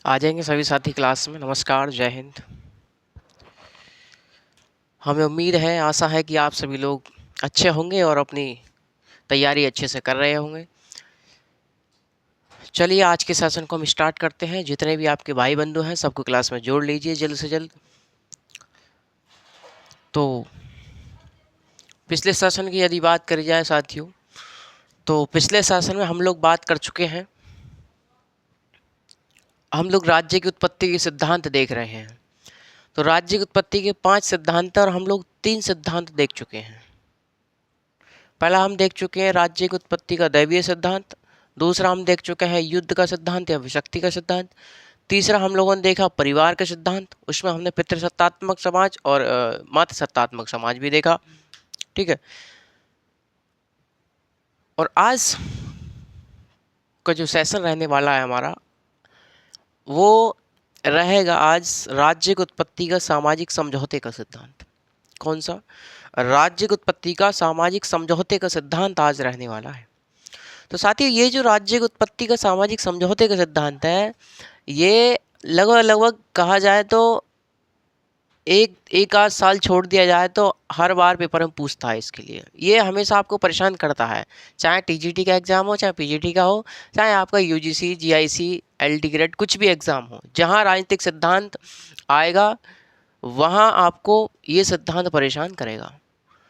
आ जाएंगे सभी साथी क्लास में। नमस्कार, जय हिंद। हमें उम्मीद है, आशा है कि आप सभी लोग अच्छे होंगे और अपनी तैयारी अच्छे से कर रहे होंगे। चलिए आज के सेशन को हम स्टार्ट करते हैं। जितने भी आपके भाई बंधु हैं सबको क्लास में जोड़ लीजिए जल्द से जल्द। तो पिछले सेशन की यदि बात करी जाए साथियों, तो पिछले सेशन में हम लोग बात कर चुके हैं, हम लोग राज्य की उत्पत्ति के सिद्धांत देख रहे हैं। तो राज्य की उत्पत्ति के 5 सिद्धांत और हम लोग 3 सिद्धांत देख चुके हैं। पहला हम देख चुके हैं राज्य की उत्पत्ति का दैवीय सिद्धांत। दूसरा हम देख चुके हैं युद्ध का सिद्धांत या विशक्ति का सिद्धांत। तीसरा हम लोगों ने देखा परिवार का सिद्धांत, उसमें हमने पितृसत्तात्मक समाज और मातृसत्तात्मक समाज भी देखा। ठीक है। और आज का जो सेशन रहने वाला है हमारा, वो रहेगा आज राज्य की उत्पत्ति का सामाजिक समझौते का सिद्धांत। कौन सा? राज्य की उत्पत्ति का सामाजिक समझौते का सिद्धांत आज रहने वाला है। तो साथियों, ये जो राज्य की उत्पत्ति का सामाजिक समझौते का सिद्धांत है, ये लगभग लगभग कहा जाए तो एक आध साल छोड़ दिया जाए तो हर बार पेपर में पूछता है इसके लिए। ये हमेशा आपको परेशान करता है, चाहे टीजीटी का एग्ज़ाम हो, चाहे पीजीटी का हो, चाहे आपका यूजीसी, जीआईसी, एलटी ग्रेड कुछ भी एग्ज़ाम हो, जहाँ राजनीतिक सिद्धांत आएगा वहाँ आपको ये सिद्धांत परेशान करेगा।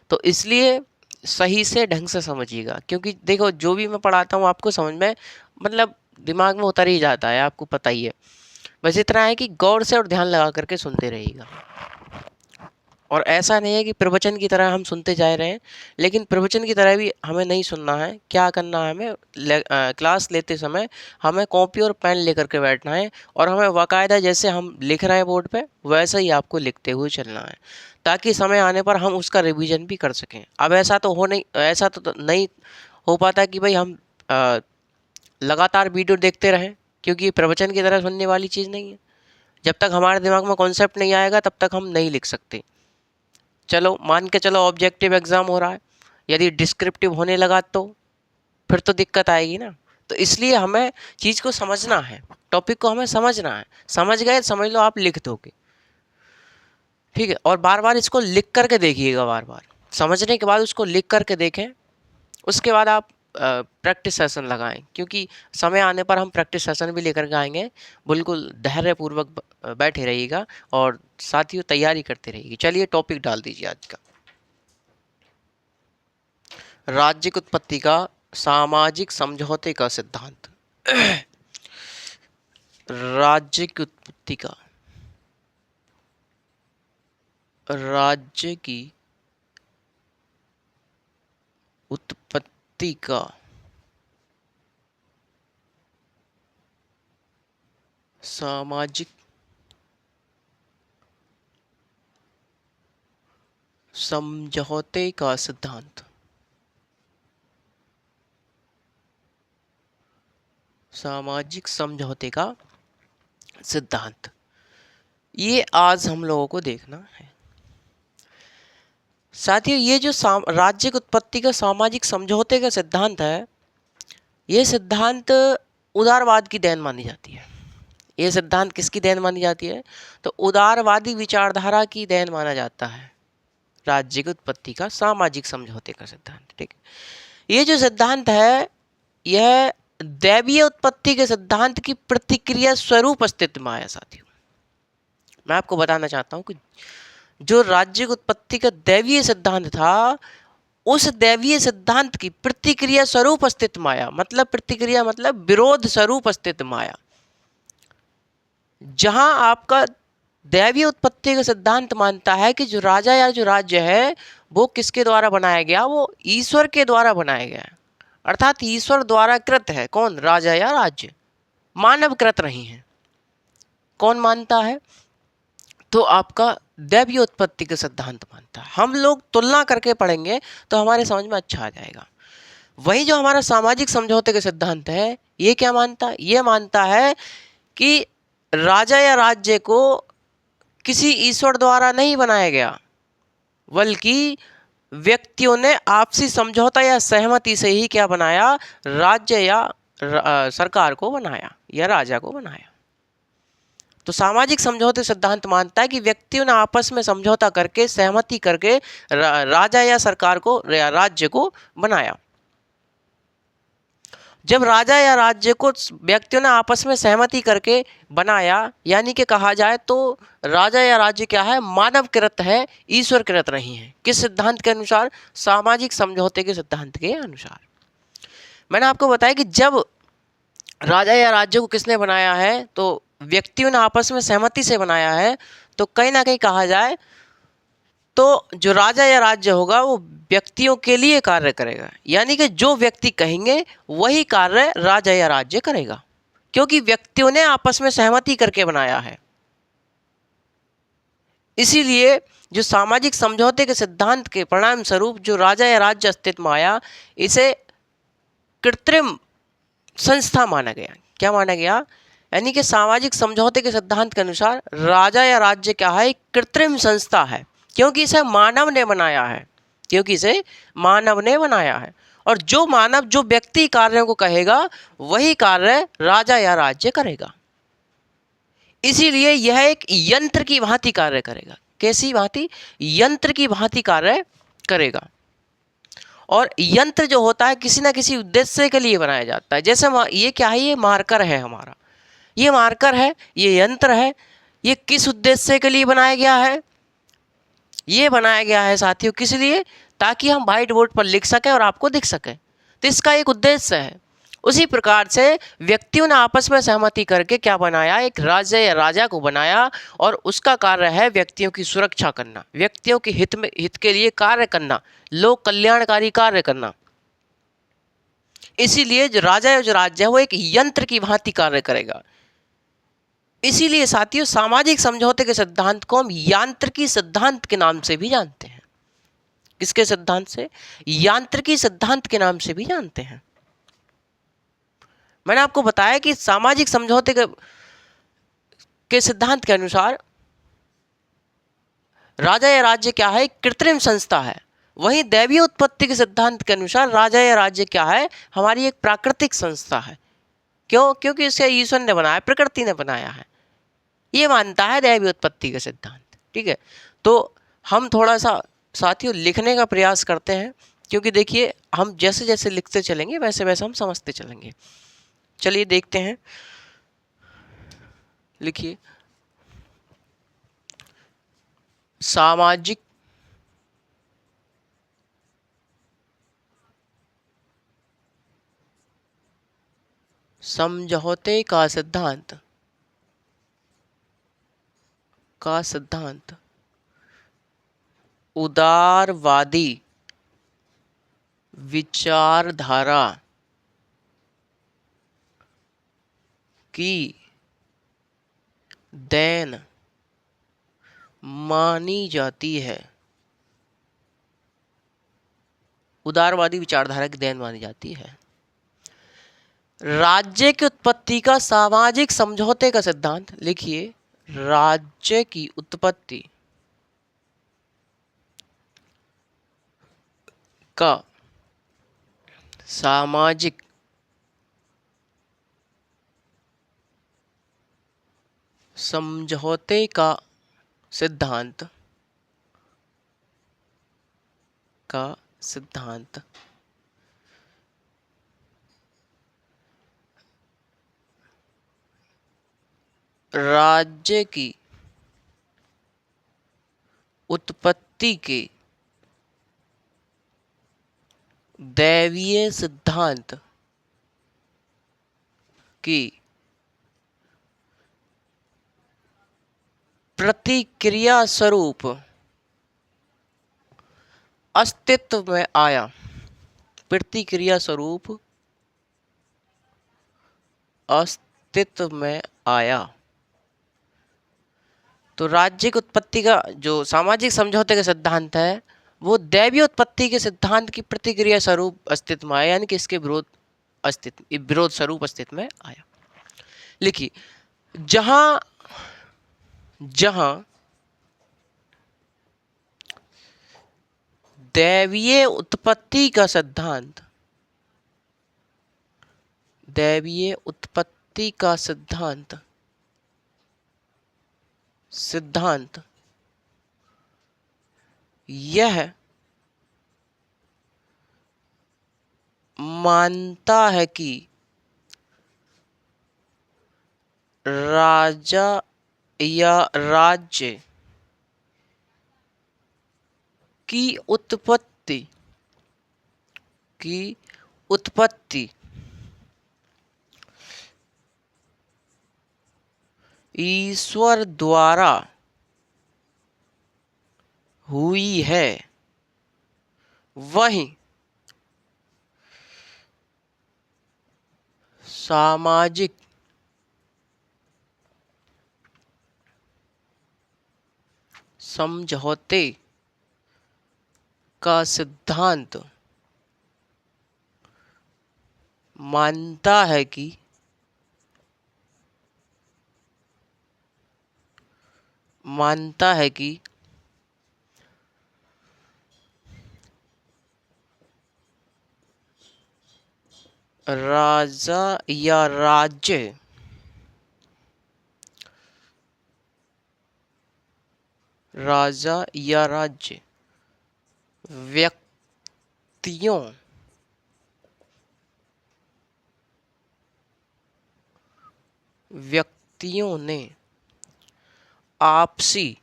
तो इसलिए सही से ढंग से समझिएगा, क्योंकि देखो जो भी मैं पढ़ाता हूँ आपको समझ में, मतलब दिमाग में उतर ही जाता है, आपको पता ही है। बस इतना है कि गौर से और ध्यान लगा करके सुनते रहिएगा। और ऐसा नहीं है कि प्रवचन की तरह हम सुनते जा रहे हैं, लेकिन प्रवचन की तरह भी हमें नहीं सुनना है। क्या करना है हमें? क्लास लेते समय हमें कॉपी और पेन लेकर के बैठना है और हमें बाकायदा जैसे हम लिख रहे हैं बोर्ड पे वैसे ही आपको लिखते हुए चलना है, ताकि समय आने पर हम उसका रिवीजन भी कर सकें। अब ऐसा तो नहीं हो पाता कि भाई हम लगातार वीडियो देखते रहें, क्योंकि प्रवचन की तरह सुनने वाली चीज़ नहीं है। जब तक हमारे दिमाग में कॉन्सेप्ट नहीं आएगा तब तक हम नहीं लिख सकते। चलो मान के चलो ऑब्जेक्टिव एग्जाम हो रहा है, यदि डिस्क्रिप्टिव होने लगा तो फिर तो दिक्कत आएगी ना। तो इसलिए हमें चीज़ को समझना है, टॉपिक को हमें समझना है। समझ गए, समझ लो, आप लिख दोगे। ठीक है। और बार बार इसको लिख करके देखिएगा, बार बार समझने के बाद उसको लिख करके देखें, उसके बाद आप प्रैक्टिस सेशन लगाएं, क्योंकि समय आने पर हम प्रैक्टिस सेशन भी लेकर के आएंगे। बिल्कुल धैर्यपूर्वक बैठे रहिएगा और साथियों तैयारी करते रहिएगा। चलिए टॉपिक डाल दीजिए आज का, राज्य की उत्पत्ति का सामाजिक समझौते का सिद्धांत। राज्य की उत्पत्ति का, राज्य की उत्पत्ति का सामाजिक समझौते का सिद्धांत। सामाजिक समझौते का सिद्धांत, ये आज हम लोगों को देखना है। साथियों, ये जो राज्य की उत्पत्ति का सामाजिक समझौते का सिद्धांत है, ये सिद्धांत उदारवाद की देन मानी जाती है। ये सिद्धांत किसकी देन मानी जाती है? तो उदारवादी विचारधारा की देन माना जाता है राज्य की उत्पत्ति का सामाजिक समझौते का सिद्धांत। ठीक है। ये जो सिद्धांत है, यह दैवीय उत्पत्ति के सिद्धांत की प्रतिक्रिया स्वरूप अस्तित्व में आया। साथियों, मैं आपको बताना चाहता हूँ कि जो राज्य की उत्पत्ति का दैवीय सिद्धांत था, उस दैवीय सिद्धांत की प्रतिक्रिया स्वरूप अस्तित्व में आया। मतलब प्रतिक्रिया मतलब विरोध स्वरूप अस्तित्व में आया। जहां आपका दैवीय उत्पत्ति का सिद्धांत मानता है कि जो राजा या जो राज्य है वो किसके द्वारा बनाया गया? वो ईश्वर के द्वारा बनाया गया है, अर्थात ईश्वर द्वारा कृत है। कौन? राजा या राज्य। मानव कृत नहीं है। कौन मानता है? तो आपका दैवीय उत्पत्ति का सिद्धांत मानता है। हम लोग तुलना करके पढ़ेंगे तो हमारे समझ में अच्छा आ जाएगा। वही जो हमारा सामाजिक समझौते का सिद्धांत है, ये क्या मानता है? ये मानता है कि राजा या राज्य को किसी ईश्वर द्वारा नहीं बनाया गया, बल्कि व्यक्तियों ने आपसी समझौता या सहमति से ही क्या बनाया? राज्य या सरकार को बनाया या राजा को बनाया। तो सामाजिक समझौते सिद्धांत मानता है कि व्यक्तियों ने आपस में समझौता करके, सहमति करके राजा या सरकार को या राज्य को बनाया। जब राजा या राज्य को व्यक्तियों ने आपस में सहमति करके बनाया, यानी कि कहा जाए तो राजा या राज्य क्या है, मानवकृत है, ईश्वरकृत नहीं है। किस सिद्धांत के अनुसार? सामाजिक समझौते के सिद्धांत के अनुसार। मैंने आपको बताया कि जब राजा या राज्य को किसने बनाया है, तो व्यक्तियों ने आपस में सहमति से बनाया है। तो कहीं ना कहीं कहा जाए तो जो राजा या राज्य होगा वो व्यक्तियों के लिए कार्य करेगा, यानी कि जो व्यक्ति कहेंगे वही कार्य राजा या राज्य करेगा, क्योंकि व्यक्तियों ने आपस में सहमति करके बनाया है। इसीलिए जो सामाजिक समझौते के सिद्धांत के परिणाम स्वरूप जो राजा या राज्य अस्तित्व में आया, इसे कृत्रिम संस्था माना गया। क्या माना गया? यानी कि सामाजिक समझौते के सिद्धांत के अनुसार राजा या राज्य क्या है, एक कृत्रिम संस्था है, क्योंकि इसे मानव ने बनाया है, क्योंकि इसे मानव ने बनाया है। और जो मानव, जो व्यक्ति कार्यों को कहेगा वही कार्य राजा या राज्य करेगा। इसीलिए यह एक यंत्र की भांति कार्य करेगा। कैसी भांति? यंत्र की भांति कार्य करेगा। और यंत्र जो होता है किसी ना किसी उद्देश्य के लिए बनाया जाता है। जैसे ये क्या है, ये मार्कर है हमारा, ये मार्कर है, ये यंत्र है। ये किस उद्देश्य के लिए बनाया गया है? ये बनाया गया है साथियों किस लिए? ताकि हम व्हाइट बोर्ड पर लिख सकें और आपको दिख सके। तो इसका एक उद्देश्य है। उसी प्रकार से व्यक्तियों ने आपस में सहमति करके क्या बनाया, एक राज्य या राजा को बनाया, और उसका कार्य है व्यक्तियों की सुरक्षा करना, व्यक्तियों के हित के लिए कार्य करना, लोक कल्याणकारी कार्य करना। इसीलिए जो राजा या जो राज्य है वो एक यंत्र की भांति कार्य करेगा। इसीलिए साथियों सामाजिक समझौते के सिद्धांत को हम यांत्रिकी सिद्धांत के नाम से भी जानते हैं। किसके सिद्धांत से? यांत्रिकी सिद्धांत के नाम से भी जानते हैं। मैंने आपको बताया कि सामाजिक समझौते के सिद्धांत के अनुसार राजा या राज्य क्या है, कृत्रिम संस्था है। वहीं दैवीय उत्पत्ति के सिद्धांत के अनुसार राजा या राज्य क्या है, हमारी एक प्राकृतिक संस्था है। क्यों? क्योंकि इसे ईश्वर ने बनाया, प्रकृति ने बनाया है। ये मानता है दैवीय उत्पत्ति का सिद्धांत। ठीक है, तो हम थोड़ा सा साथियों लिखने का प्रयास करते हैं, क्योंकि देखिए हम जैसे जैसे लिखते चलेंगे वैसे वैसे हम समझते चलेंगे। चलिए देखते हैं, लिखिए। सामाजिक समझौते का सिद्धांत उदारवादी विचारधारा की देन मानी जाती है। उदारवादी विचारधारा की देन मानी जाती है। राज्य की उत्पत्ति का सामाजिक समझौते का सिद्धांत, लिखिए, राज्य की उत्पत्ति का सामाजिक समझौते का सिद्धांत राज्य की उत्पत्ति के दैवीय सिद्धांत की प्रतिक्रिया स्वरूप अस्तित्व में आया। प्रतिक्रिया स्वरूप अस्तित्व में आया। तो राज्य की उत्पत्ति का जो सामाजिक समझौते का सिद्धांत है वो दैवीय उत्पत्ति के सिद्धांत की प्रतिक्रिया स्वरूप अस्तित्व में आया, यानी कि इसके विरोध स्वरूप अस्तित्व में आया। लिखिए, जहां दैवीय उत्पत्ति का सिद्धांत सिद्धांत यह मानता है कि राजा या राज्य की उत्पत्ति ईश्वर द्वारा हुई है, वहीं सामाजिक समझौते का सिद्धांत मानता है कि राजा या राज्य व्यक्तियों ने आपसी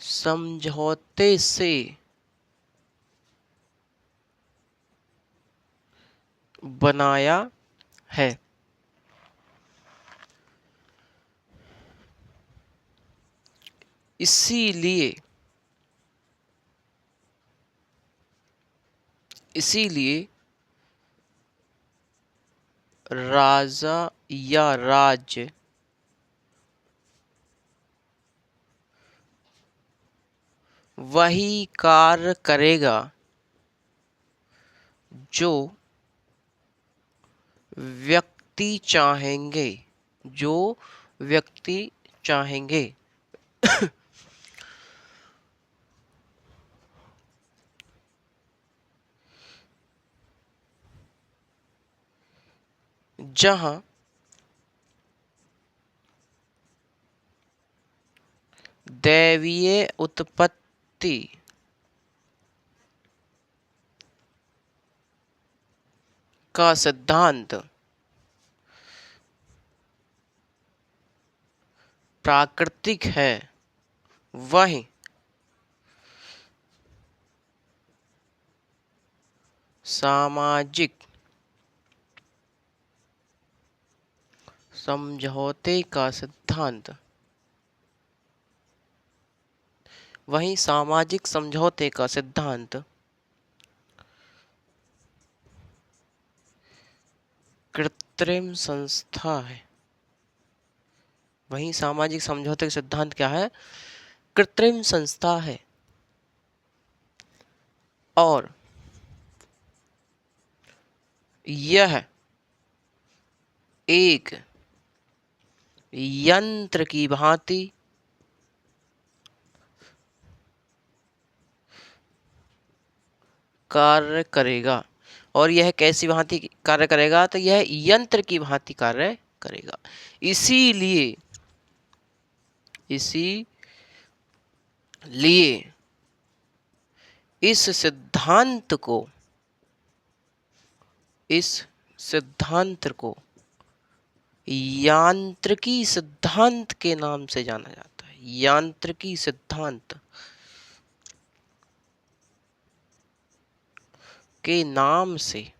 समझौते से बनाया है। इसीलिए राजा या राज्य वही कार्य करेगा जो व्यक्ति चाहेंगे। जहां दैवीय उत्पत्ति का सिद्धांत प्राकृतिक है, वहीं सामाजिक समझौते का सिद्धांत कृत्रिम संस्था है। वहीं सामाजिक समझौते का सिद्धांत क्या है? कृत्रिम संस्था है। और यह एक यंत्र की भांति कार्य करेगा। और यह कैसी भांति कार्य करेगा? तो यह यंत्र की भांति कार्य करेगा। इसीलिए इस सिद्धांत को यांत्रिकी सिद्धांत के नाम से जाना जाता है। यांत्रिकी सिद्धांत के नाम से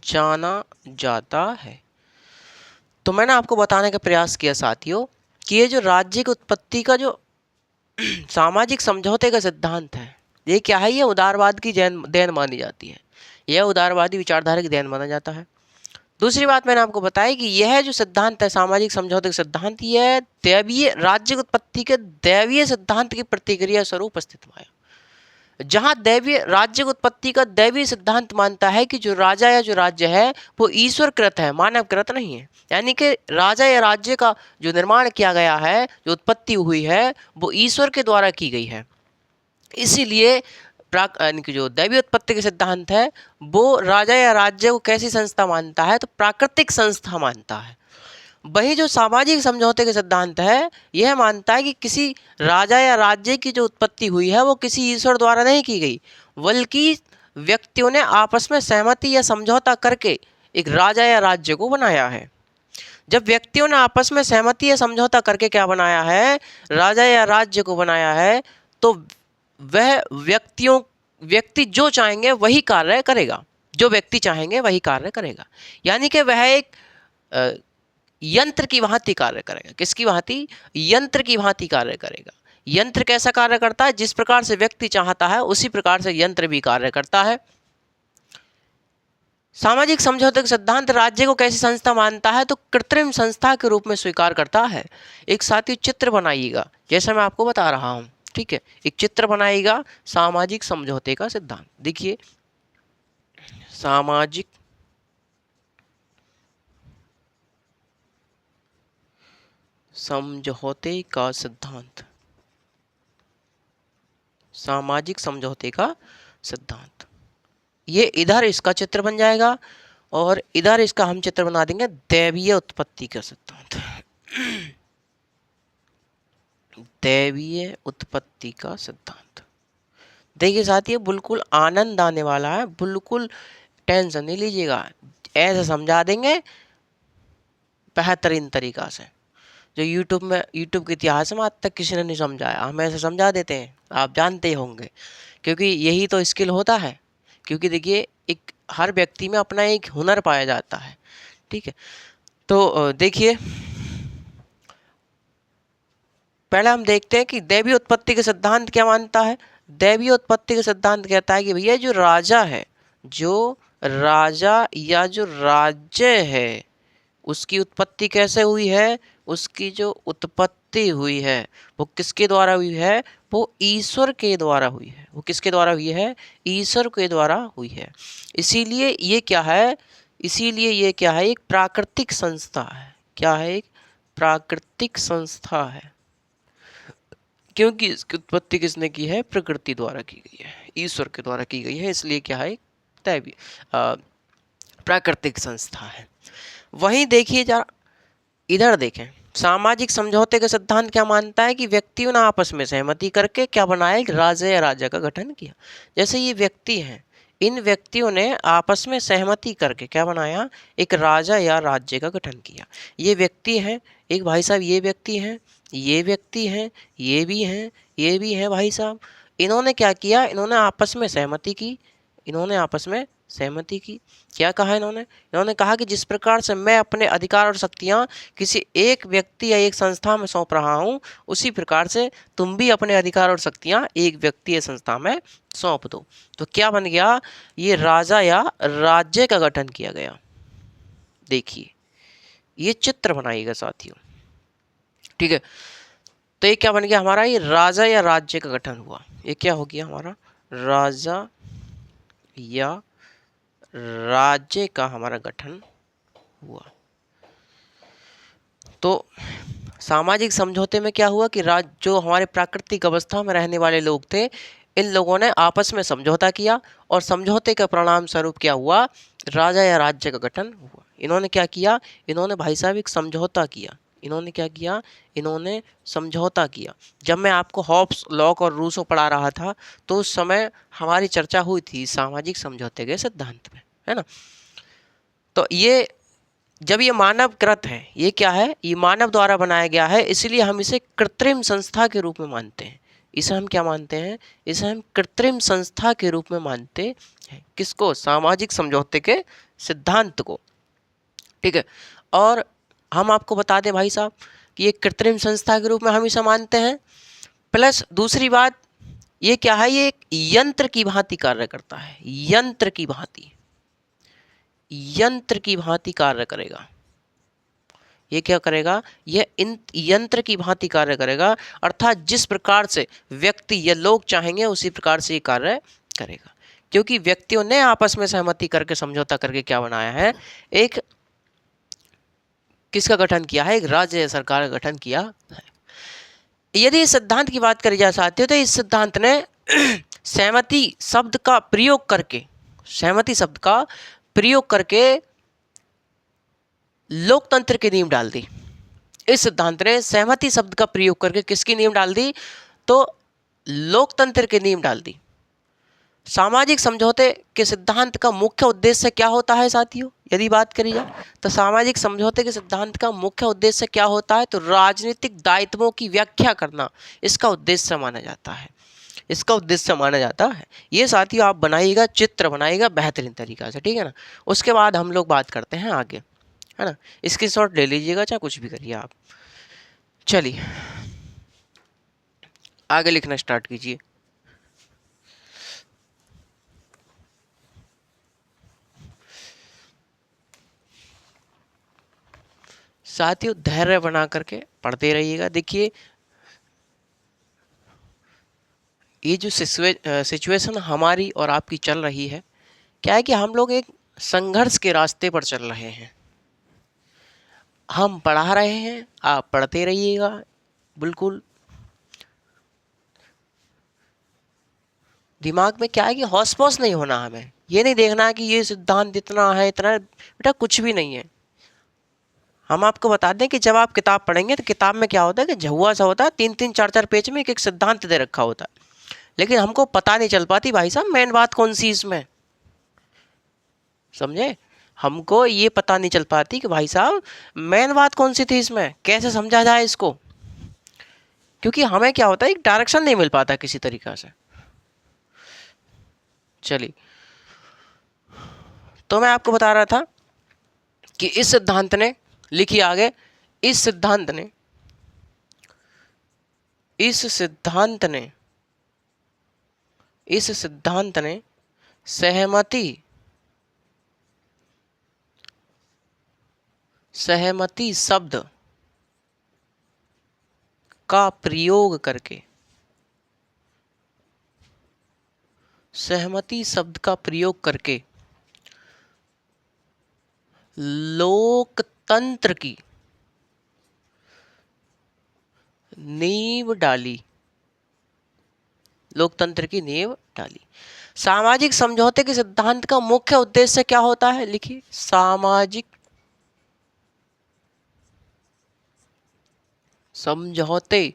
जाना जाता है। तो मैंने आपको बताने का प्रयास किया साथियों कि ये जो राज्य की उत्पत्ति का जो सामाजिक समझौते का सिद्धांत है, ये क्या है? ये उदारवाद की देन मानी जाती है। यह उदारवादी विचारधारा की देन माना जाता है। दूसरी बात मैंने आपको बताई कि यह जो सिद्धांत है सामाजिक समझौते का सिद्धांत, यह दैवीय राज्य की उत्पत्ति के दैवीय सिद्धांत की प्रतिक्रिया स्वरूप अस्तित्व आया। जहां दैवीय राज्य की उत्पत्ति का दैवीय सिद्धांत मानता है कि जो राजा या जो राज्य है वो ईश्वर कृत है, मानव कृत नहीं है। यानी कि राजा या राज्य का जो निर्माण किया गया है, जो उत्पत्ति हुई है, वो ईश्वर के द्वारा की गई है। इसीलिए यानी कि जो दैवीय उत्पत्ति का सिद्धांत है वो राजा या राज्य को कैसी संस्था मानता है, तो प्राकृतिक संस्था मानता है। वही जो सामाजिक समझौते के सिद्धांत है यह मानता है कि किसी राजा या राज्य की जो उत्पत्ति हुई है वो किसी ईश्वर द्वारा नहीं की गई, बल्कि व्यक्तियों ने आपस में सहमति या समझौता करके एक राजा या राज्य को बनाया है। जब व्यक्तियों ने आपस में सहमति या समझौता करके क्या बनाया है, राजा या राज्य को बनाया है, तो वह व्यक्ति जो चाहेंगे वही कार्य करेगा, जो व्यक्ति चाहेंगे वही कार्य करेगा। यानी कि वह एक यंत्र की भांति कार्य करेगा। किसकी भांति? यंत्र की भांति कार्य करेगा। यंत्र कैसा कार्य करता है? जिस प्रकार से व्यक्ति चाहता है उसी प्रकार से यंत्र भी कार्य करता है। सामाजिक समझौते का सिद्धांत राज्य को कैसी संस्था मानता है, तो कृत्रिम संस्था के रूप में स्वीकार करता है। एक साथी चित्र बनाइएगा जैसा मैं आपको बता रहा हूं, ठीक है। एक चित्र बनाइएगा सामाजिक समझौते का सिद्धांत। देखिए, सामाजिक समझौते का सिद्धांत, सामाजिक समझौते का सिद्धांत। ये इधर इसका चित्र बन जाएगा और इधर इसका हम चित्र बना देंगे दैवीय उत्पत्ति का सिद्धांत। दैवीय उत्पत्ति का सिद्धांत। देखिए साथियों, बिल्कुल आनंद आने वाला है, बिल्कुल टेंशन नहीं लीजिएगा, ऐसे समझा देंगे बेहतरीन तरीका से। जो यूट्यूब के इतिहास में आज तक किसी ने नहीं समझाया, हम ऐसे समझा देते हैं, आप जानते ही होंगे, क्योंकि यही तो स्किल होता है। क्योंकि देखिए, एक हर व्यक्ति में अपना एक हुनर पाया जाता है, ठीक है। तो देखिए, पहले हम देखते हैं कि दैवीय उत्पत्ति का सिद्धांत क्या मानता है। दैवीय उत्पत्ति का सिद्धांत कहता है कि भैया जो राजा है, जो राजा या जो राज्य है, उसकी उत्पत्ति कैसे हुई है, उसकी जो उत्पत्ति हुई है वो किसके द्वारा हुई है, वो ईश्वर के द्वारा हुई है। वो किसके द्वारा हुई है? ईश्वर के द्वारा हुई है। इसीलिए ये क्या है, एक प्राकृतिक संस्था है। क्या है? एक प्राकृतिक संस्था है, क्योंकि इसकी उत्पत्ति किसने की है? प्रकृति द्वारा की गई है, ईश्वर के द्वारा की गई है। इसलिए क्या है? दैवीय प्राकृतिक संस्था है। वहीं देखिए जरा, इधर देखें, सामाजिक समझौते का सिद्धांत क्या मानता है कि व्यक्तियों ने आपस में सहमति करके क्या बनाया? एक राजा या राजा का गठन किया। जैसे ये व्यक्ति हैं, इन व्यक्तियों ने आपस में सहमति करके क्या बनाया? एक राजा या राज्य का गठन किया। ये व्यक्ति हैं, एक भाई साहब, ये व्यक्ति हैं, ये व्यक्ति हैं, ये भी हैं, ये भी हैं भाई साहब। इन्होंने क्या किया? इन्होंने आपस में सहमति की। इन्होंने आपस में सहमति की। क्या कहा इन्होंने कहा कि जिस प्रकार से मैं अपने अधिकार और शक्तियां किसी एक व्यक्ति या एक संस्था में सौंप रहा हूं, उसी प्रकार से तुम भी अपने अधिकार और शक्तियां एक व्यक्ति या संस्था में सौंप दो। तो क्या बन गया? ये राजा या राज्य का गठन किया गया। देखिए, ये चित्र बनाइएगा साथियों, ठीक है। तो ये क्या बन गया हमारा? ये राजा या राज्य का गठन हुआ। ये क्या हो गया हमारा? राजा या राज्य का हमारा गठन हुआ। तो सामाजिक समझौते में क्या हुआ कि जो हमारे प्राकृतिक अवस्था में रहने वाले लोग थे, इन लोगों ने आपस में समझौता किया और समझौते का परिणाम स्वरूप क्या हुआ? राजा या राज्य का गठन हुआ। इन्होंने क्या किया? इन्होंने भाई साहब एक समझौता किया। इन्होंने क्या किया? इन्होंने समझौता किया। जब मैं आपको हॉब्स, लॉक और रूसो पढ़ा रहा था तो उस समय हमारी चर्चा हुई थी सामाजिक समझौते के सिद्धांत में, है ना। तो ये जब ये मानवकृत है, ये क्या है? ये मानव द्वारा बनाया गया है, इसलिए हम इसे कृत्रिम संस्था के रूप में मानते हैं। इसे हम क्या मानते हैं? इसे हम कृत्रिम संस्था के रूप में मानते हैं। किसको? सामाजिक समझौते के सिद्धांत को, ठीक है। और हम आपको बता दें भाई साहब कि ये कृत्रिम संस्था के रूप में हम इसे मानते हैं। प्लस दूसरी बात, ये क्या है? ये एक यंत्र की भांति कार्य करता है। यंत्र की भांति कार्य करेगा। ये क्या करेगा, यह इन यंत्र की भांति कार्य करेगा, अर्थात जिस प्रकार से व्यक्ति या लोग चाहेंगे उसी प्रकार से ये कार्य करेगा। क्योंकि व्यक्तियों ने आपस में सहमति करके समझौता करके क्या बनाया है, एक किसका गठन किया है, एक राज्य सरकार का गठन किया है। यदि इस सिद्धांत की बात करी जा सकती है तो इस सिद्धांत ने सहमति शब्द का प्रयोग करके, सहमति शब्द का प्रयोग करके लोकतंत्र की नींव डाल दी। इस सिद्धांत ने सहमति शब्द का प्रयोग करके किसकी नींव डाल दी, तो लोकतंत्र की नींव डाल दी। सामाजिक समझौते के सिद्धांत का मुख्य उद्देश्य क्या होता है साथियों, यदि बात करी जाए तो सामाजिक समझौते के सिद्धांत का मुख्य उद्देश्य क्या होता है, तो राजनीतिक दायित्वों की व्याख्या करना इसका उद्देश्य माना जाता है, इसका उद्देश्य माना जाता है। ये साथियों आप बनाइएगा, चित्र बनाइएगा बेहतरीन तरीका से, ठीक है ना। उसके बाद हम लोग बात करते हैं आगे, है ना। स्क्रीनशॉट ले लीजिएगा, चाहे कुछ भी करिए आप। चलिए आगे लिखना स्टार्ट कीजिए। साथियों धैर्य बना करके पढ़ते रहिएगा। देखिए ये जो सिचुएशन हमारी और आपकी चल रही है, क्या है कि हम लोग एक संघर्ष के रास्ते पर चल रहे हैं। हम पढ़ा रहे हैं, आप पढ़ते रहिएगा, बिल्कुल दिमाग में क्या है कि हौस पौस नहीं होना, हमें ये नहीं देखना है कि ये सिद्धांत इतना है इतना है, बेटा कुछ भी नहीं है। हम आपको बता दें कि जब आप किताब पढ़ेंगे तो किताब में क्या होता है कि झुआ सा होता है, 3-3 4-4 पेज में एक एक सिद्धांत दे रखा होता है, लेकिन हमको पता नहीं चल पाती भाई साहब मेन बात कौन सी इसमें, समझे। हमको ये पता नहीं चल पाती कि भाई साहब मेन बात कौन सी थी इसमें, कैसे समझा जाए इसको, क्योंकि हमें क्या होता है एक डायरेक्शन नहीं मिल पाता किसी तरीका से। चलिए तो मैं आपको बता रहा था कि इस सिद्धांत ने, लिखिए आगे, इस सिद्धांत ने सहमति शब्द का प्रयोग करके, सहमति शब्द का प्रयोग करके लोकतंत्र की नींव डाली, लोकतंत्र की नींव डाली। सामाजिक समझौते के सिद्धांत का मुख्य उद्देश्य क्या होता है, लिखिए, सामाजिक समझौते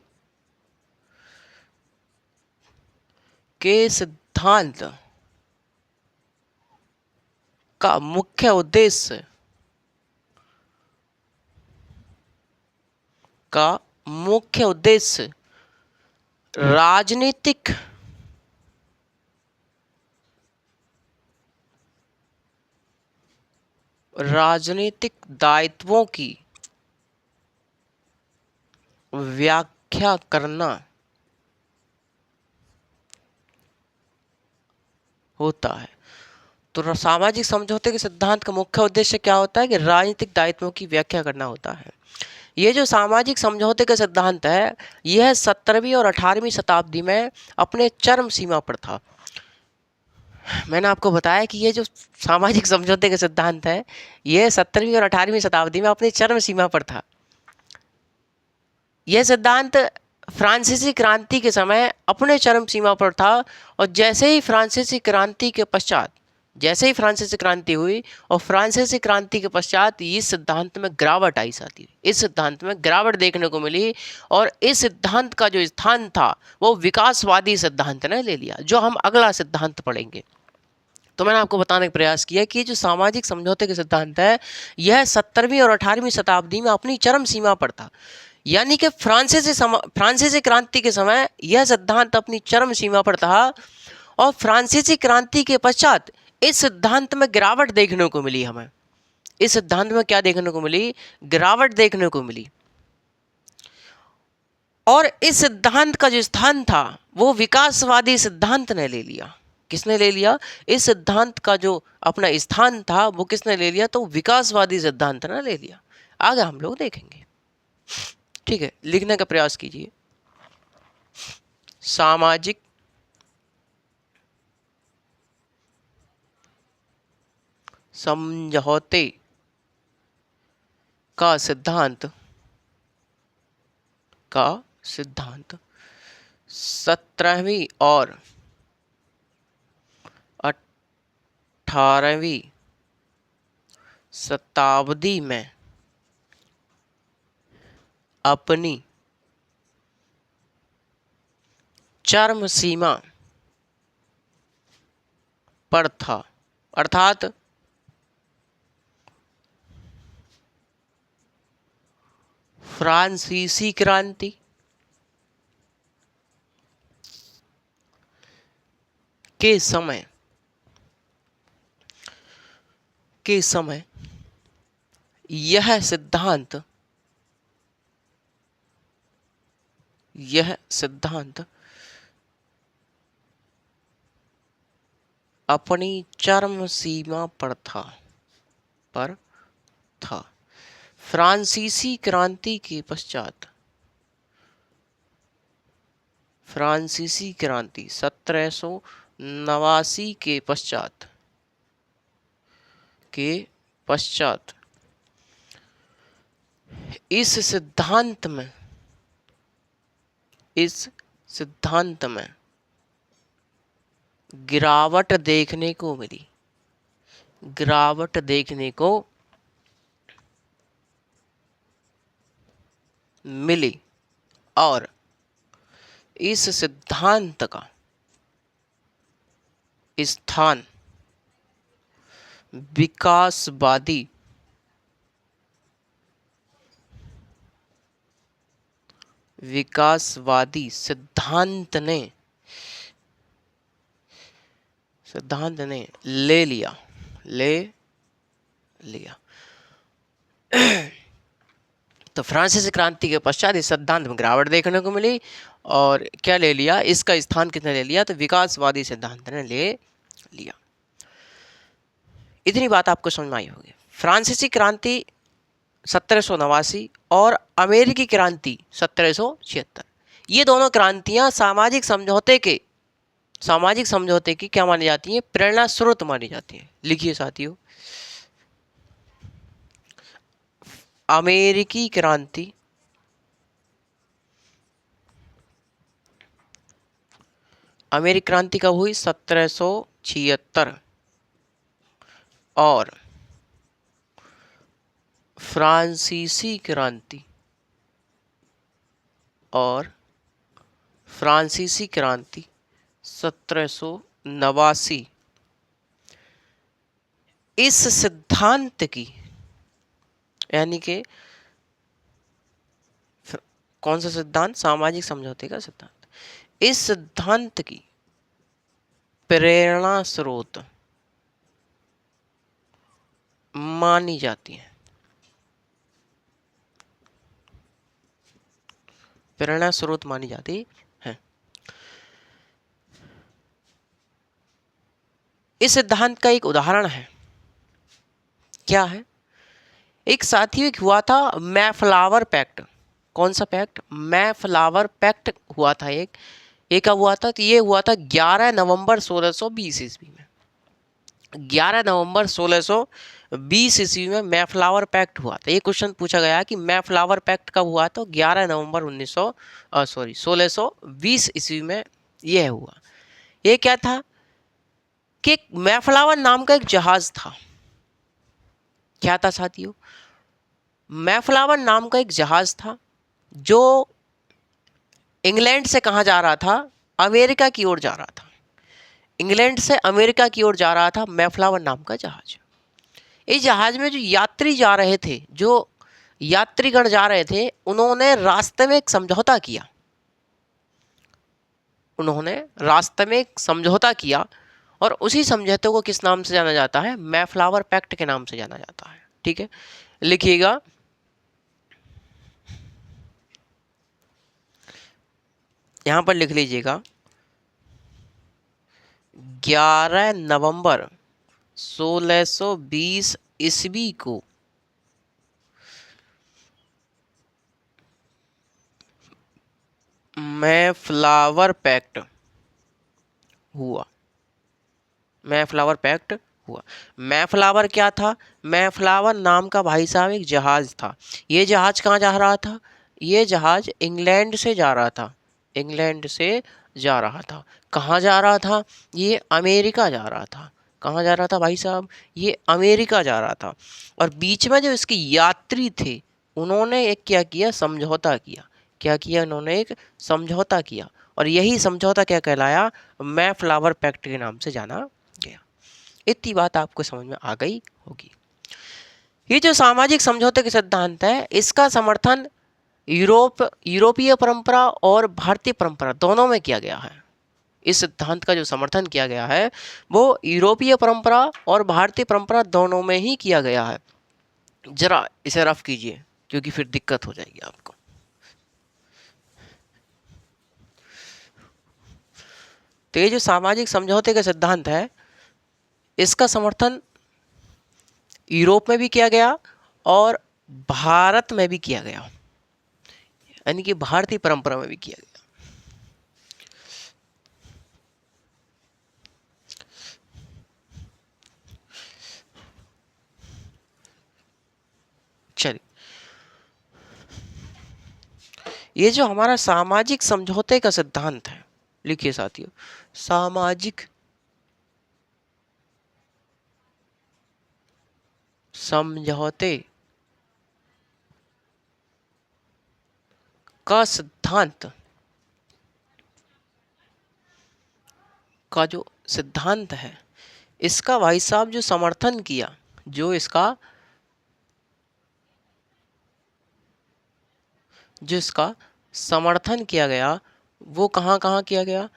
के सिद्धांत का मुख्य उद्देश्य राजनीतिक दायित्वों की व्याख्या करना होता है। तो सामाजिक समझौते के सिद्धांत का मुख्य उद्देश्य क्या होता है कि राजनीतिक दायित्वों की व्याख्या करना होता है। ये जो सामाजिक समझौते का सिद्धांत है, यह 17वीं और 18वीं शताब्दी में अपने चरम सीमा पर था। मैंने आपको बताया कि ये जो सामाजिक समझौते का सिद्धांत है, यह 17वीं और 18वीं शताब्दी में अपनी चरम सीमा पर था। यह सिद्धांत फ्रांसीसी क्रांति के समय अपने चरम सीमा पर था, और जैसे ही फ्रांसीसी क्रांति हुई और फ्रांसीसी क्रांति के पश्चात इस सिद्धांत में गिरावट आई साथी, इस सिद्धांत में गिरावट देखने को मिली, और इस सिद्धांत का जो स्थान था वो विकासवादी सिद्धांत ने ले लिया, जो हम अगला सिद्धांत पढ़ेंगे। तो मैंने आपको बताने का प्रयास किया कि जो सामाजिक समझौते के सिद्धांत है, यह 17वीं और 18वीं शताब्दी में अपनी चरम सीमा पर था। यानी कि फ्रांसीसी क्रांति के समय यह सिद्धांत अपनी चरम सीमा पर था, और फ्रांसीसी क्रांति के पश्चात इस सिद्धांत में गिरावट देखने को मिली। हमें इस सिद्धांत में क्या देखने को मिली, गिरावट देखने को मिली। और इस सिद्धांत का जो स्थान था वो विकासवादी सिद्धांत ने ले लिया। किसने ले लिया? इस सिद्धांत का जो अपना स्थान था वो किसने ले लिया? तो विकासवादी सिद्धांत ने ले लिया। आगे हम लोग देखेंगे। ठीक है, लिखने का प्रयास कीजिए। सामाजिक समझौते का सिद्धांत 17वीं और 18वीं शताब्दी में अपनी चरम सीमा पर था, अर्थात फ्रांसीसी क्रांति के समय यह सिद्धांत अपनी चरम सीमा पर था। फ्रांसीसी क्रांति के पश्चात 1789 के पश्चात इस सिद्धांत में गिरावट देखने को मिली और इस सिद्धांत का स्थान विकासवादी सिद्धांत ने ले लिया। तो फ्रांसीसी क्रांति के पश्चात इस सिद्धांत में गिरावट देखने को मिली और क्या ले लिया, इसका स्थान किसने ले लिया, तो विकासवादी सिद्धांत ने ले लिया। इतनी बात आपको समझ में आई होगी। फ्रांसीसी क्रांति 1789 और अमेरिकी क्रांति 1776, ये दोनों क्रांतियां सामाजिक समझौते की क्या मानी जाती है, प्रेरणा स्रोत मानी जाती है। लिखिए साथियों, अमेरिकी क्रांति कब हुई, 1776, और फ्रांसीसी क्रांति 1789। इस सिद्धांत की, यानी कि कौन सा सिद्धांत, सामाजिक समझौते का सिद्धांत, इस सिद्धांत की प्रेरणा स्रोत मानी जाती है। प्रेरणा स्रोत मानी जाती है। इस सिद्धांत का एक उदाहरण है, क्या है, एक साथियों हुआ था मैफ्लावर पैक्ट। कौन सा पैक्ट, मैफ्लावर पैक्ट हुआ था एक कब हुआ था, तो ये हुआ था 11 नवंबर 1620 ईस्वी में। 11 नवंबर 1620 ईस्वी में मैफ्लावर पैक्ट हुआ था। ये क्वेश्चन पूछा गया कि मैफ्लावर पैक्ट कब हुआ, तो 11 नवंबर 1620 ईस्वी में यह हुआ। ये क्या था कि मैफ्लावर नाम का एक जहाज था। क्या था साथियों, मैफ्लावर नाम का एक जहाज था जो इंग्लैंड से कहाँ जा रहा था, अमेरिका की ओर जा रहा था। इंग्लैंड से अमेरिका की ओर जा रहा था मैफ्लावर नाम का जहाज। इस जहाज में जो यात्री जा रहे थे, जो यात्रीगण जा रहे थे, उन्होंने रास्ते में एक समझौता किया। और उसी समझौते को किस नाम से जाना जाता है, मैफ्लावर पैक्ट के नाम से जाना जाता है। ठीक है, लिखिएगा, यहां पर लिख लीजिएगा, 11 नवंबर 1620 ईस्वी को मैफ्लावर पैक्ट हुआ। मैफ्लावर पैक्ट हुआ। मैफ्लावर क्या था? मैफ्लावर नाम का भाई साहब एक जहाज था। ये जहाज कहाँ जा रहा था? ये जहाज इंग्लैंड से जा रहा था। इंग्लैंड से जा रहा था। कहाँ जा रहा था? ये अमेरिका जा रहा था। कहाँ जा रहा था भाई साहब? ये अमेरिका जा रहा था। और बीच में जो इसके यात्री थे उन्होंने एक क्या किया? समझौता किया। क्या किया? उन्होंने एक समझौता किया और यही समझौता क्या कहलाया? मैफ्लावर पैक्ट के नाम से जाना गया। इतनी बात आपको समझ में आ गई होगी। ये जो सामाजिक समझौते के सिद्धांत है इसका समर्थन यूरोपीय परंपरा और भारतीय परंपरा दोनों में किया गया है। इस सिद्धांत का जो समर्थन किया गया है वो यूरोपीय परंपरा और भारतीय परंपरा दोनों में ही किया गया है। जरा इसे रफ कीजिए क्योंकि फिर दिक्कत हो जाएगी आपको। तो ये जो सामाजिक समझौते का सिद्धांत है इसका समर्थन यूरोप में भी किया गया और भारत में भी किया गया, यानी कि भारतीय परंपरा में भी किया गया। चलिए, ये जो हमारा सामाजिक समझौते का सिद्धांत है, लिखिए साथियों, सामाजिक समझौते का सिद्धांत का जो सिद्धांत है इसका भाई साहब जो समर्थन किया, जो इसका समर्थन किया गया वो कहाँ कहाँ किया गया?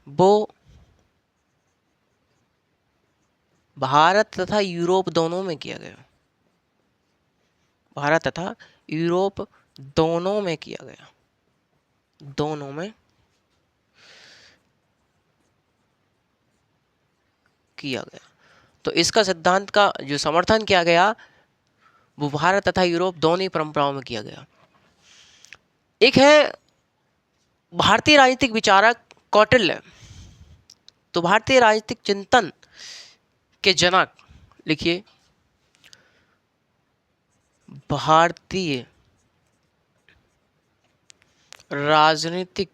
वो भारत तथा यूरोप दोनों में किया गया। भारत तथा यूरोप दोनों में किया गया। दोनों में किया गया। तो इसका सिद्धांत का जो समर्थन किया गया वो भारत तथा यूरोप दोनों ही परंपराओं में किया गया। एक है भारतीय राजनीतिक विचारक कौटिल्य। तो भारतीय राजनीतिक चिंतन के जनक, लिखिए, भारतीय राजनीतिक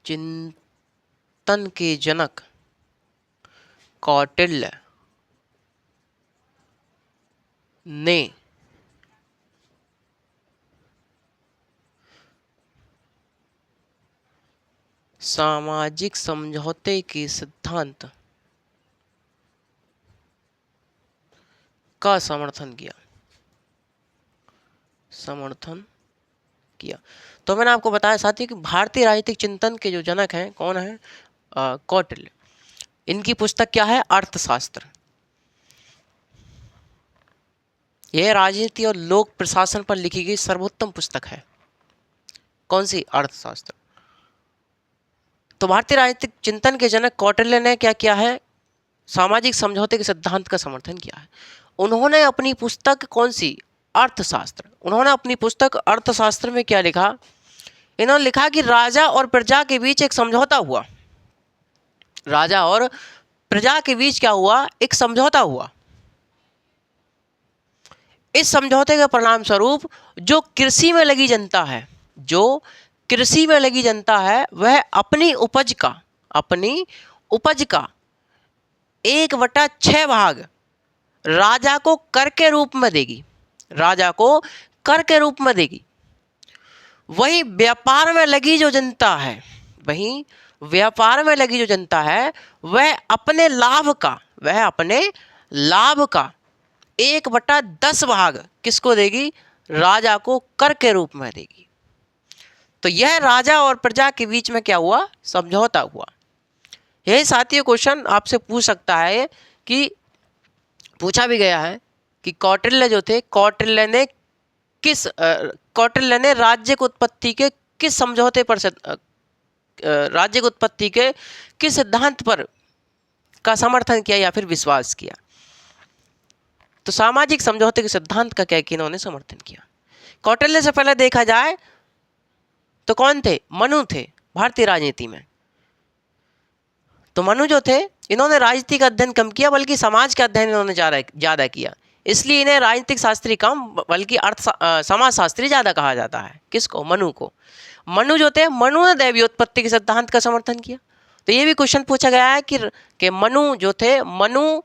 चिंतन के जनक कौटिल्य ने सामाजिक समझौते के सिद्धांत का समर्थन किया। तो मैंने आपको बताया साथियों कि भारतीय राजनीतिक चिंतन के जो जनक हैं कौन है? कौटिल्य। इनकी पुस्तक क्या है? अर्थशास्त्र। यह राजनीति और लोक प्रशासन पर लिखी गई सर्वोत्तम पुस्तक है। कौन सी? अर्थशास्त्र। तो भारतीय राजनीतिक चिंतन के जनक कौटिल्य ने क्या किया है? सामाजिक समझौते के सिद्धांत का समर्थन किया है। उन्होंने अपनी पुस्तक कौन सी? अर्थशास्त्र। उन्होंने अपनी पुस्तक अर्थशास्त्र में क्या लिखा? इन्होंने लिखा कि राजा और प्रजा के बीच एक समझौता हुआ। राजा और प्रजा के बीच क्या हुआ? एक समझौता हुआ। इस समझौते के परिणाम स्वरूप जो कृषि में लगी जनता है, जो कृषि में लगी जनता है वह अपनी उपज का 1/6 भाग राजा को कर के रूप में देगी। राजा को कर के रूप में देगी। वही व्यापार में लगी जो जनता है, वह अपने लाभ का 1/10 भाग किसको देगी? राजा को कर के रूप में देगी। तो यह राजा और प्रजा के बीच में क्या हुआ? समझौता हुआ। यही साथियों क्वेश्चन आपसे पूछ सकता है कि पूछा भी गया है कि कौटिल्य जो थे, कौटिल्य ने राज्य की उत्पत्ति के किस समझौते पर राज्य की उत्पत्ति के किस सिद्धांत पर का समर्थन किया या फिर विश्वास किया? तो सामाजिक समझौते के सिद्धांत का क्या इन्होंने समर्थन किया कौटिल्य से पहले देखा जाए तो कौन थे? मनु थे भारतीय राजनीति में। तो मनु जो थे, इन्होंने राजनीति का अध्ययन कम किया, बल्कि समाज का अध्ययन इन्होंने ज़्यादा किया। इसलिए इन्हें राजनीतिक शास्त्री कम, बल्कि समाज शास्त्री ज़्यादा कहा जाता है। किसको? मनु को। मनु जो थे, मनु ने दैवीय उत्पत्ति के सिद्धांत का समर्थन किया। तो ये भी क्वेश्चन पूछा गया है कि मनु जो थे, मनु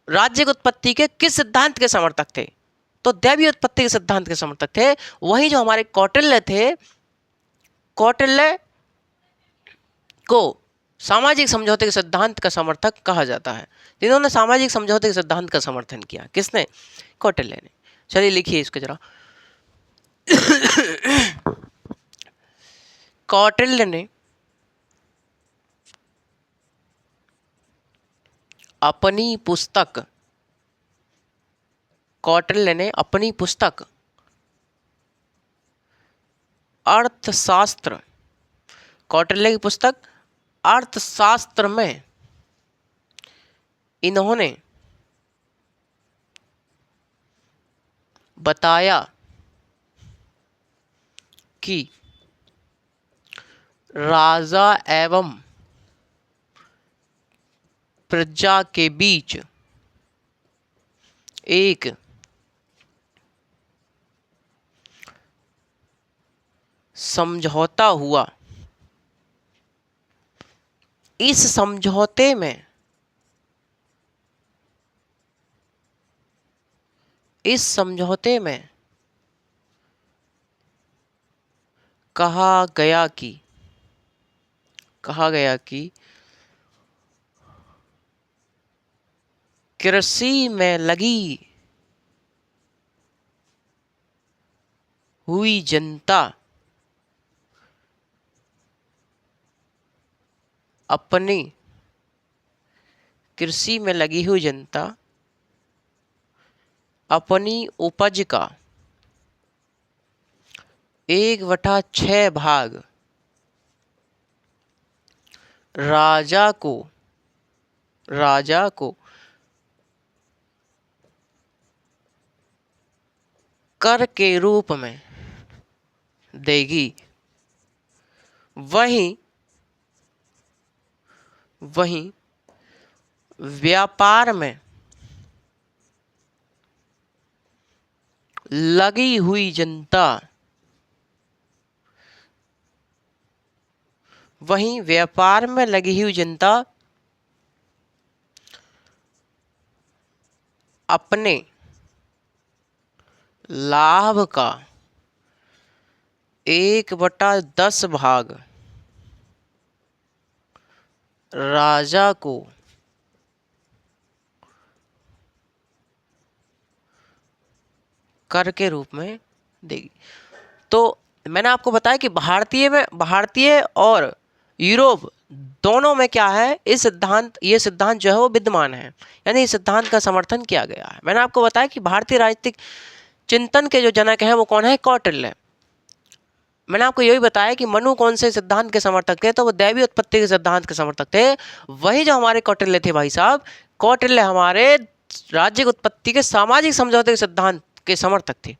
राज्य की उत्पत्ति के किस सिद्धांत के समर्थक थे? तो दैवीय उत्पत्ति के सिद्धांत के समर्थक थे। वही जो हमारे कौटिल्य थे, कौटिल्य को सामाजिक समझौते के सिद्धांत का समर्थक कहा जाता है। जिन्होंने सामाजिक समझौते के सिद्धांत का समर्थन किया, किसने? कौटिल्य ने। चलिए लिखिए इसको जरा। कौटिल्य ने अपनी पुस्तक अर्थशास्त्र, कौटिल्य की पुस्तक अर्थशास्त्र में इन्होंने बताया कि राजा एवं प्रजा के बीच एक समझौता हुआ। इस समझौते में कहा गया कि कृषि में लगी हुई जनता अपनी उपज का 1/6 भाग राजा को कर के रूप में देगी। वहीं व्यापार में लगी हुई जनता अपने लाभ का 1/10 भाग राजा को कर के रूप में देगी। तो मैंने आपको बताया कि भारतीय और यूरोप दोनों में क्या है, ये सिद्धांत जो है वो विद्यमान है, यानी इस सिद्धांत का समर्थन किया गया है। मैंने आपको बताया कि भारतीय राजनीतिक चिंतन के जो जनक हैं वो कौन है? कौटिल्य। मैंने आपको यही बताया कि मनु कौन से सिद्धांत के समर्थक थे? तो वो दैवीय उत्पत्ति के सिद्धांत के समर्थक थे। वही जो हमारे कौटिल्य थे भाई साहब, कौटिल्य हमारे राज्य की उत्पत्ति के सामाजिक समझौते के सिद्धांत के समर्थक थे।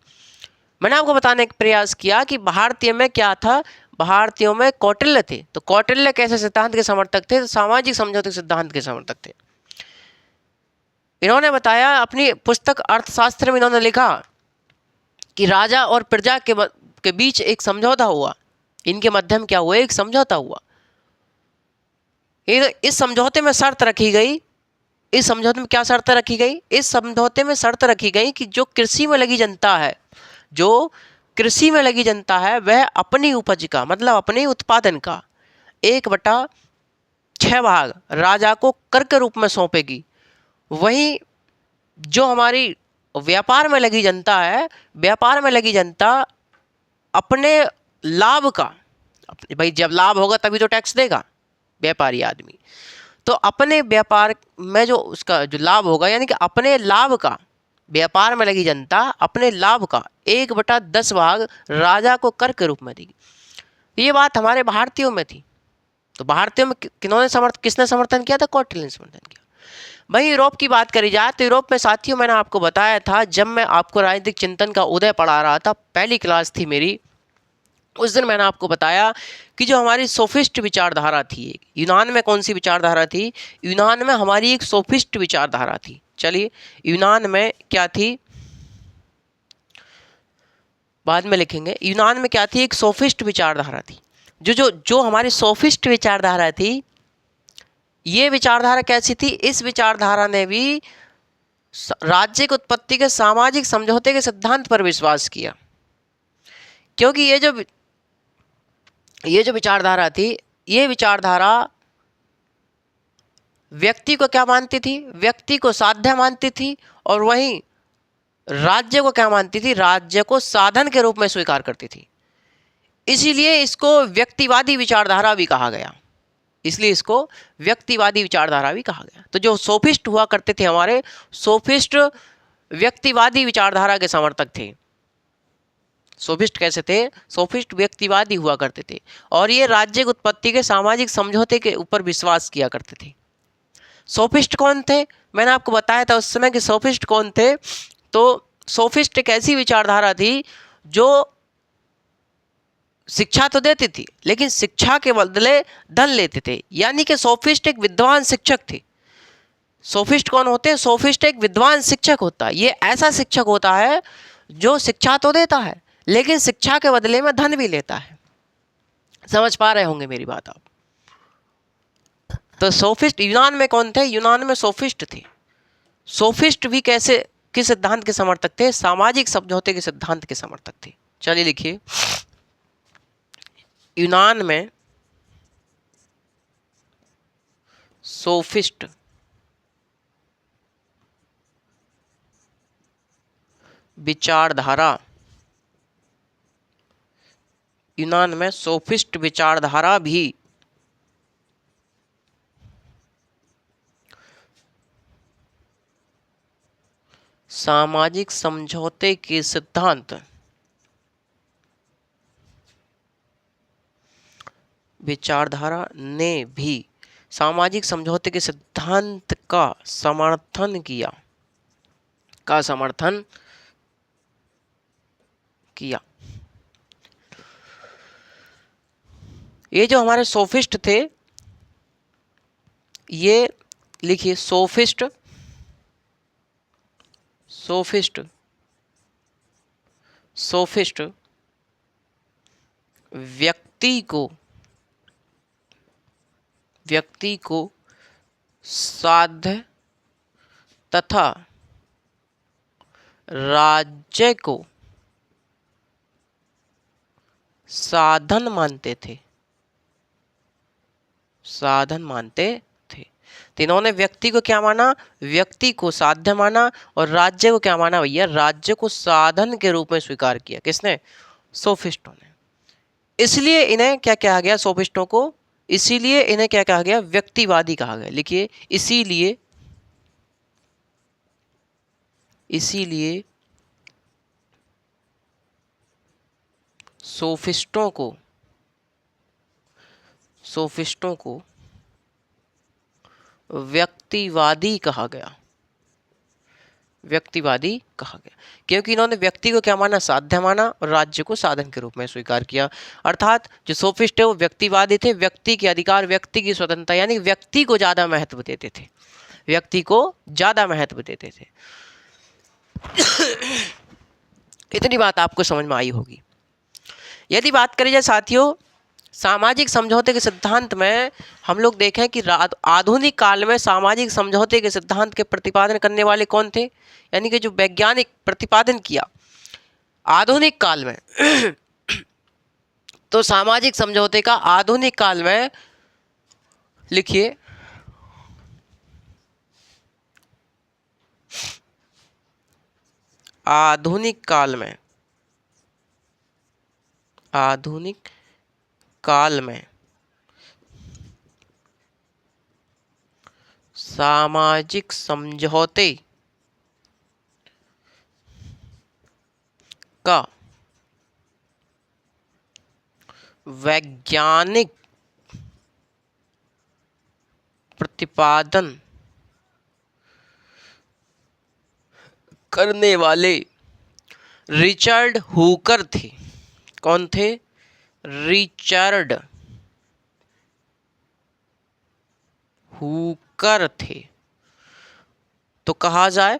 मैंने आपको बताने का प्रयास किया कि भारतीय में क्या था, भारतीयों में कौटिल्य थे। तो कौटिल्य कैसे सिद्धांत के समर्थक थे? तो सामाजिक समझौते के सिद्धांत के समर्थक थे। इन्होंने बताया अपनी पुस्तक अर्थशास्त्र में, इन्होंने लिखा कि राजा और प्रजा के बीच एक समझौता हुआ। इनके मध्यम क्या हुआ? एक समझौता हुआ। इस समझौते में शर्त रखी गई। इस समझौते में क्या शर्त रखी गई? इस समझौते में शर्त रखी गई कि जो कृषि में लगी जनता है, वह अपनी उपज का, मतलब अपने उत्पादन का 1/6 भाग राजा को कर के रूप में सौंपेगी। वहीं जो हमारी व्यापार में लगी जनता है, व्यापार में लगी जनता अपने लाभ का, भाई जब लाभ होगा तभी तो टैक्स देगा व्यापारी आदमी, तो अपने व्यापार में जो उसका जो लाभ होगा, यानी कि अपने लाभ का, व्यापार में लगी जनता अपने लाभ का 1/10 भाग राजा को कर के रूप में देगी। ये बात हमारे भारतीयों में थी। तो भारतीयों में किसने समर्थन किया था? कौटिल्य ने समर्थन किया। वहीं यूरोप की बात करी जाए तो यूरोप में साथियों मैंने आपको बताया था, जब मैं आपको राजनीतिक चिंतन का उदय पढ़ा रहा था, पहली क्लास थी मेरी, उस दिन मैंने आपको बताया कि जो हमारी सोफिस्ट विचारधारा थी, यूनान में कौन सी विचारधारा थी, यूनान में हमारी एक सोफिस्ट विचारधारा थी। चलिए यूनान में क्या थी बाद में लिखेंगे। यूनान में क्या थी, एक सोफिस्ट विचारधारा थी। जो जो जो हमारी सोफिस्ट विचारधारा थी, ये विचारधारा कैसी थी, इस विचारधारा ने भी राज्य की उत्पत्ति के सामाजिक समझौते के सिद्धांत पर विश्वास किया। क्योंकि ये जो विचारधारा थी, ये विचारधारा व्यक्ति को क्या मानती थी, व्यक्ति को साध्य मानती थी, और वहीं राज्य को क्या मानती थी, राज्य को साधन के रूप में स्वीकार करती थी। इसीलिए इसको व्यक्तिवादी विचारधारा भी कहा गया, इसलिए इसको व्यक्तिवादी विचारधारा भी कहा गया। तो जो सोफिस्ट हुआ करते थे हमारे, सोफिस्ट व्यक्तिवादी विचारधारा के समर्थक थे। सोफिस्ट कैसे थे, सोफिस्ट व्यक्तिवादी हुआ करते थे, और ये राज्य की उत्पत्ति के सामाजिक समझौते के ऊपर विश्वास किया करते थे। सोफिस्ट कौन थे, मैंने आपको बताया था उस समय कि सोफिस्ट कौन थे। तो सोफिस्ट एक ऐसी विचारधारा थी जो शिक्षा तो देती थी, लेकिन शिक्षा के बदले धन लेते थे। यानी कि सोफिस्ट एक विद्वान शिक्षक थे। सोफिस्ट कौन होते हैं, सोफिस्ट एक विद्वान शिक्षक होता है। ये ऐसा शिक्षक होता है जो शिक्षा तो देता है, लेकिन शिक्षा के बदले में धन भी लेता है। समझ पा रहे होंगे मेरी बात आप। तो सोफिस्ट यूनान में कौन थे, यूनान में सोफिस्ट थे। सोफिस्ट भी कैसे, किस सिद्धांत के समर्थक थे, सामाजिक समझौते के सिद्धांत के समर्थक थे। चलिए लिखिए, यूनान में सोफिस्ट विचारधारा, यूनान में सोफिस्ट विचारधारा भी सामाजिक समझौते के सिद्धांत, विचारधारा ने भी सामाजिक समझौते के सिद्धांत का समर्थन किया, का समर्थन किया। ये जो हमारे सोफिस्ट थे, ये लिखिए, सोफिस्ट, सोफिस्ट, सोफिस्ट व्यक्ति को साध्य तथा राज्य को साधन मानते थे, साधन मानते थे। तो इन्होंने व्यक्ति को क्या माना, व्यक्ति को साध्य माना, और राज्य को क्या माना भैया, राज्य को साधन के रूप में स्वीकार किया। किसने, सोफिस्टों ने। इसलिए इन्हें क्या कहा गया, सोफिस्टों को, इसीलिए इन्हें क्या कहा गया, व्यक्तिवादी कहा गया। लिखिए, इसीलिए सोफिस्टों को व्यक्तिवादी कहा गया, व्यक्तिवादी कहा गया, क्योंकि इन्होंने व्यक्ति को क्या माना, साध्य माना, और राज्य को साधन के रूप में स्वीकार किया। अर्थात जो सोफिस्ट है वो व्यक्तिवादी थे, व्यक्ति के अधिकार, व्यक्ति की स्वतंत्रता, यानी व्यक्ति को ज़्यादा महत्व देते थे, व्यक्ति को ज़्यादा महत्व देते थे। इतनी बात आपको समझ में आई होगी। यदि बात करी जाए साथियों सामाजिक समझौते के सिद्धांत में, हम लोग देखें कि आधुनिक काल में सामाजिक समझौते के सिद्धांत के प्रतिपादन करने वाले कौन थे, यानी कि जो वैज्ञानिक प्रतिपादन किया आधुनिक काल में। तो सामाजिक समझौते का आधुनिक काल में, लिखिए, आधुनिक काल में सामाजिक समझौते का वैज्ञानिक प्रतिपादन करने वाले रिचर्ड हुकर थे। कौन थे? रिचर्ड हुकर थे। तो कहा जाए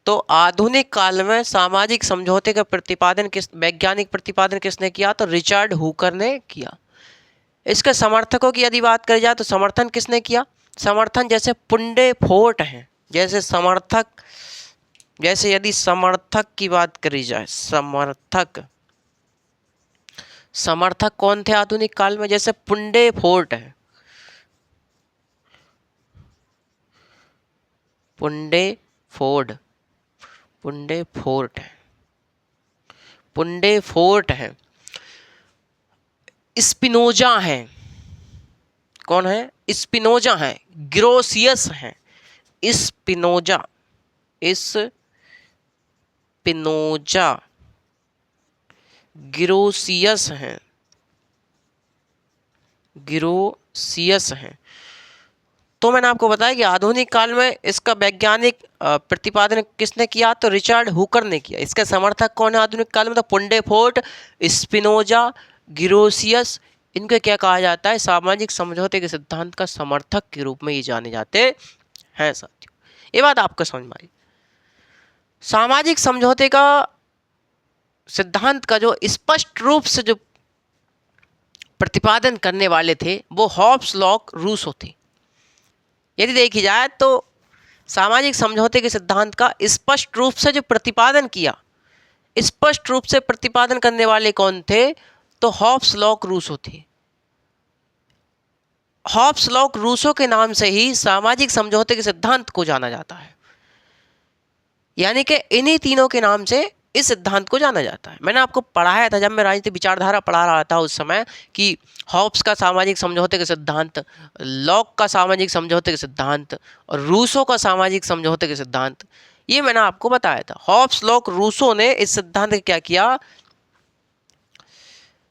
तो आधुनिक काल में सामाजिक समझौते का प्रतिपादन वैज्ञानिक प्रतिपादन किसने किया? तो रिचर्ड हुकर ने किया। इसके समर्थकों की यदि बात करी जाए तो समर्थन किसने किया? समर्थन जैसे पुंडे फोर्ट हैं, जैसे यदि समर्थक की बात करी जाए, समर्थक कौन थे आधुनिक काल में? जैसे पुंडे फोर्ट है, पुंडे फोर्ट है, पुंडे फोर्ट है। स्पिनोजा है। कौन है? स्पिनोजा है। ग्रोसियस है। स्पिनोजा ग्रोसियस हैं। तो मैंने आपको बताया कि आधुनिक काल में इसका वैज्ञानिक प्रतिपादन किसने किया? तो रिचर्ड हुकर ने किया। इसके समर्थक कौन है आधुनिक काल में? तो पुंडे फोर्ट, स्पिनोजा, ग्रोसियस। इनके क्या कहा जाता है? सामाजिक समझौते के सिद्धांत का समर्थक के रूप में ये जाने जाते हैं साथियों। ये बात आपको समझ में आई। सामाजिक समझौते का सिद्धांत का जो स्पष्ट रूप से जो प्रतिपादन करने वाले थे वो हॉब्स, लॉक, रूसो थे। यदि देखी जाए तो सामाजिक समझौते के सिद्धांत का स्पष्ट रूप से जो प्रतिपादन किया, स्पष्ट रूप से प्रतिपादन करने वाले कौन थे? तो हॉब्स, लॉक, रूसो थे। हॉब्स, लॉक, रूसो के नाम से ही सामाजिक समझौते के सिद्धांत को जाना जाता है। यानी कि इन्हीं तीनों के नाम से इस सिद्धांत को जाना जाता है। मैंने आपको पढ़ाया था जब मैं राजनीतिक विचारधारा पढ़ा रहा था उस समय कि हॉब्स का सामाजिक समझौते के सिद्धांत, लॉक का सामाजिक समझौते के सिद्धांत और रूसो का सामाजिक समझौते के सिद्धांत, ये मैंने आपको बताया था। हॉब्स, लॉक, रूसो ने इस सिद्धांत का क्या किया?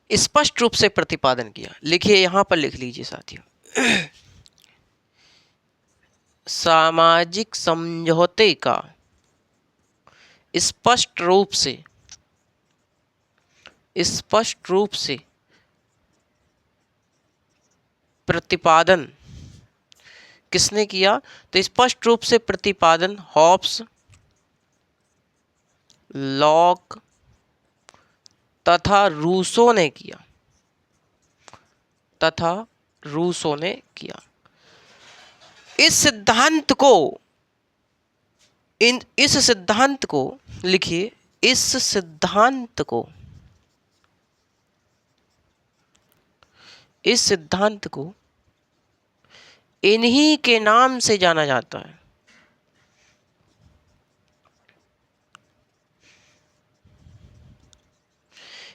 स्पष्ट रूप से प्रतिपादन किया। लिखिए, यहां पर लिख लीजिए साथियों, सामाजिक समझौते का स्पष्ट रूप से प्रतिपादन किसने किया? तो स्पष्ट रूप से प्रतिपादन हॉब्स, लॉक तथा रूसो ने किया। इस सिद्धांत को लिखिए, इस सिद्धांत को इन्हीं के नाम से जाना जाता है।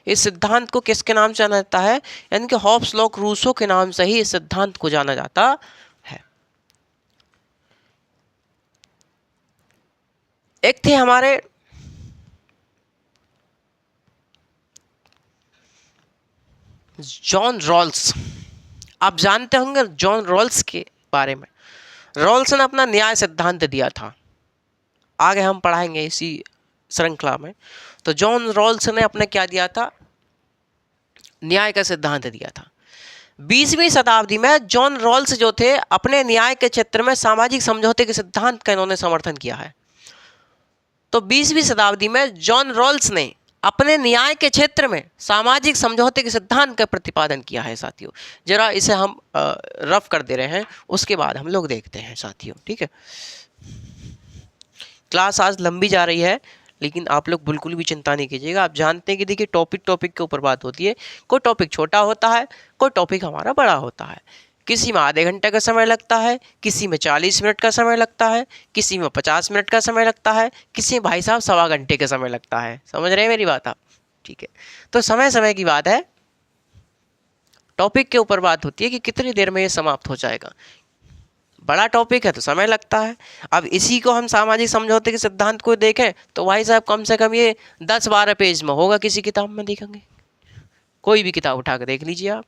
इस सिद्धांत को किसके नाम से जाना जाता है? यानी कि हॉब्स, लॉक, रूसो के नाम से ही इस सिद्धांत को जाना जाता है। एक थे हमारे जॉन रॉल्स। आप जानते होंगे जॉन रॉल्स के बारे में। रॉल्स ने अपना न्याय सिद्धांत दिया था, आगे हम पढ़ाएंगे इसी श्रृंखला में। तो जॉन रॉल्स ने अपने क्या दिया था? न्याय का सिद्धांत दिया था। 20वीं शताब्दी में जॉन रॉल्स जो थे अपने न्याय के क्षेत्र में सामाजिक समझौते के सिद्धांत का इन्होंने समर्थन किया है। तो 20वीं शताब्दी में जॉन रॉल्स ने अपने न्याय के क्षेत्र में सामाजिक समझौते के सिद्धांत का प्रतिपादन किया है साथियों। जरा इसे हम रफ कर दे रहे हैं, उसके बाद हम लोग देखते हैं साथियों, ठीक है। क्लास आज लंबी जा रही है, लेकिन आप लोग बिल्कुल भी चिंता नहीं कीजिएगा। आप जानते हैं कि देखिए टॉपिक के ऊपर बात होती है। कोई टॉपिक छोटा होता है, कोई टॉपिक हमारा बड़ा होता है। किसी में आधे घंटे का समय लगता है, किसी में 40 मिनट का समय लगता है, किसी में 50 मिनट का समय लगता है, किसी में भाई साहब 1.25 घंटे का समय लगता है। समझ रहे हैं मेरी बात आप? ठीक है। तो समय की बात है, टॉपिक के ऊपर बात होती है कि कितनी देर में ये समाप्त हो जाएगा। बड़ा टॉपिक है तो समय लगता है। अब इसी को हम सामाजिक समझौते के सिद्धांत को देखें तो भाई साहब कम से कम ये 10-12 पेज में होगा, किसी किताब में देखेंगे। कोई भी किताब उठा कर देख लीजिए आप।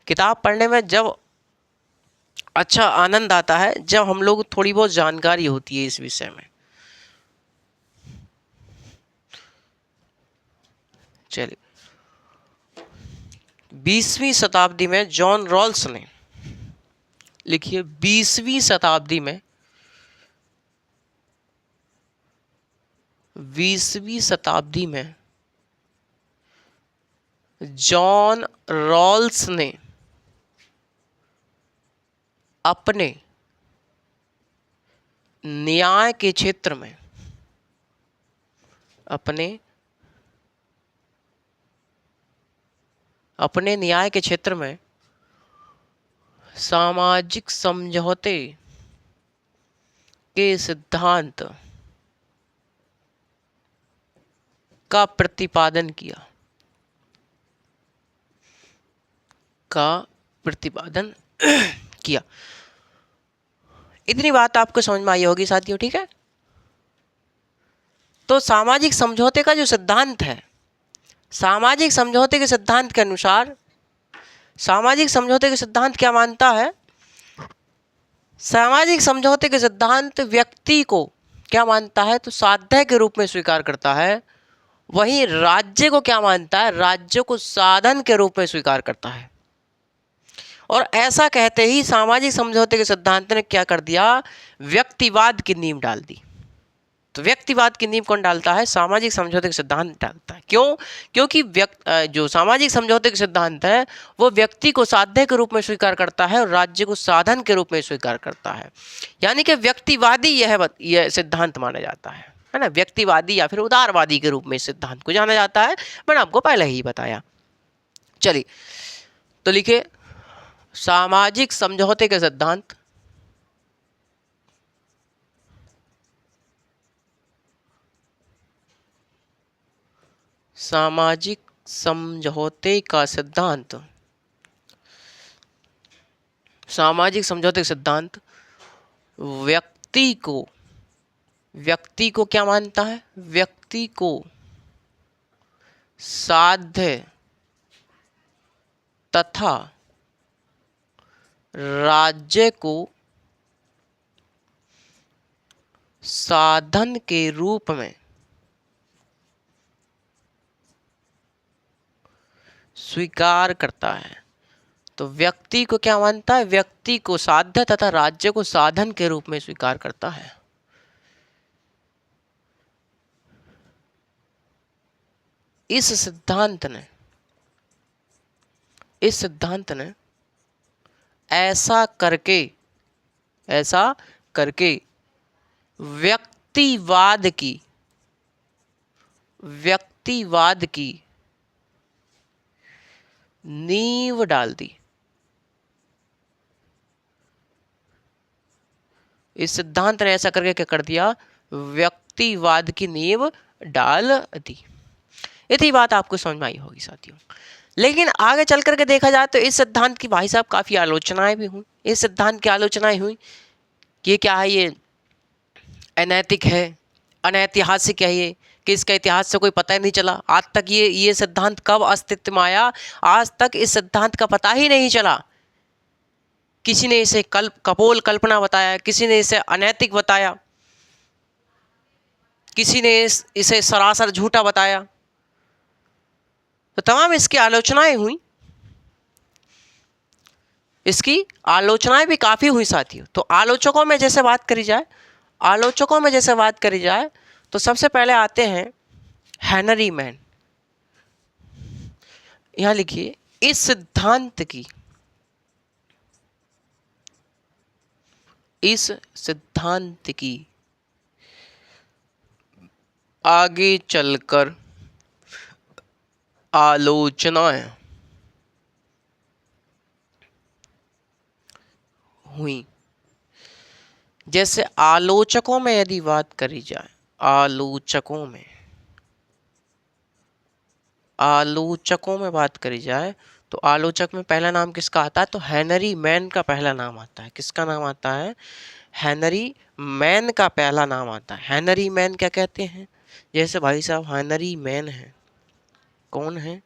किताब पढ़ने में जब अच्छा आनंद आता है जब हम लोग थोड़ी बहुत जानकारी होती है इस विषय में। चलिए, 20वीं शताब्दी में जॉन रॉल्स ने, लिखिए 20वीं शताब्दी में, 20वीं शताब्दी में जॉन रॉल्स ने अपने न्याय के क्षेत्र में, अपने न्याय के क्षेत्र में सामाजिक समझौते के सिद्धांत का प्रतिपादन किया, इतनी बात आपको समझ में आई होगी साथियों, ठीक है। तो सामाजिक समझौते का जो सिद्धांत है, सामाजिक समझौते के सिद्धांत के अनुसार, सामाजिक समझौते के सिद्धांत क्या मानता है? सामाजिक समझौते के सिद्धांत व्यक्ति को क्या मानता है? तो साध्य के रूप में स्वीकार करता है। वहीं राज्य को क्या मानता है? राज्य को साधन के रूप में स्वीकार करता है। और ऐसा कहते ही सामाजिक समझौते के सिद्धांत ने क्या कर दिया? व्यक्तिवाद की नींव डाल दी। तो व्यक्तिवाद की नींव कौन डालता है? सामाजिक समझौते के सिद्धांत डालता है। क्यों? क्योंकि जो सामाजिक समझौते के सिद्धांत है वो व्यक्ति को साध्य के रूप में स्वीकार करता है और राज्य को साधन के रूप में स्वीकार करता है। यानी कि व्यक्तिवादी यह सिद्धांत माना जाता है ना। व्यक्तिवादी या फिर उदारवादी के रूप में इस सिद्धांत को जाना जाता है। मैंने आपको पहले ही बताया। चलिए, तो लिखिए सामाजिक समझौते के सिद्धांत, सामाजिक समझौते का सिद्धांत, सामाजिक समझौते का सिद्धांत व्यक्ति को क्या मानता है? व्यक्ति को साध्य तथा राज्य को साधन के रूप में स्वीकार करता है। तो व्यक्ति को क्या मानता है? व्यक्ति को साध्य तथा राज्य को साधन के रूप में स्वीकार करता है। इस सिद्धांत ने ऐसा करके व्यक्तिवाद की नींव डाल दी। इस सिद्धांत ने ऐसा करके क्या कर दिया? व्यक्तिवाद की नींव डाल दी। इतनी बात आपको समझ में आई होगी साथियों। लेकिन आगे चल करके देखा जाए तो इस सिद्धांत की भाई साहब काफी आलोचनाएं भी हुई। इस सिद्धांत की आलोचनाएं हुई कि क्या है, ये अनैतिक है, अनैतिहासिक है, ये कि इसका इतिहास से कोई पता ही नहीं चला। आज तक ये सिद्धांत कब अस्तित्व में आया, आज तक इस सिद्धांत का पता ही नहीं चला। किसी ने इसे कपोल कल्पना बताया, किसी ने इसे अनैतिक बताया, किसी ने इसे सरासर झूठा बताया। तो तमाम इसकी आलोचनाएं हुई, इसकी आलोचनाएं भी काफी हुई साथियों। तो आलोचकों में जैसे बात करी जाए तो सबसे पहले आते हैं हेनरी मैन। यहां लिखिए इस सिद्धांत की आगे चलकर आलोचनाएं हुई। जैसे आलोचकों में यदि बात करी जाए, आलोचकों में बात करी जाए तो आलोचक में पहला नाम किसका आता है? तो हेनरी मैन का पहला नाम आता है। किसका नाम आता है? हेनरी मैन का पहला नाम आता है। हेनरी मैन क्या कहते हैं? जैसे भाई साहब हेनरी मैन है, कौन है?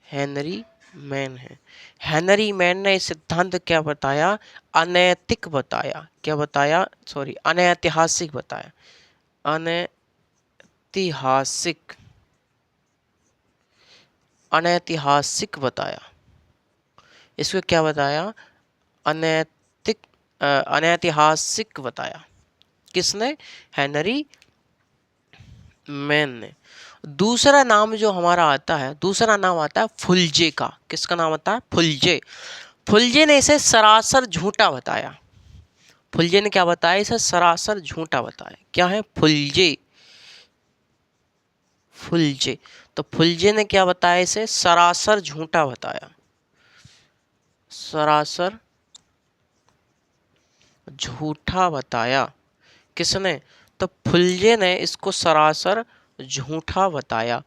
हेनरी मैन है। हेनरी मैन ने इस सिद्धांत क्या बताया? अनैतिक बताया। क्या बताया? सॉरी, अनैतिहासिक बताया। अनैतिहासिक, अनैतिहासिक बताया। इसको क्या बताया? अनैतिक, अनैतिहासिक बताया। किसने? हेनरी मैन ने। दूसरा नाम जो हमारा आता है, दूसरा नाम आता है फुलजे का। किसका नाम आता है? फुलजे। फुलजे ने इसे सरासर झूठा बताया। फुलजे ने क्या बताया? इसे सरासर झूठा बताया। क्या है? फुलजे। फुलजे। तो फुलजे ने क्या बताया? इसे सरासर झूठा बताया। सरासर झूठा बताया। किसने? तो फुलजे ने इसको सरासर झूठा बताया।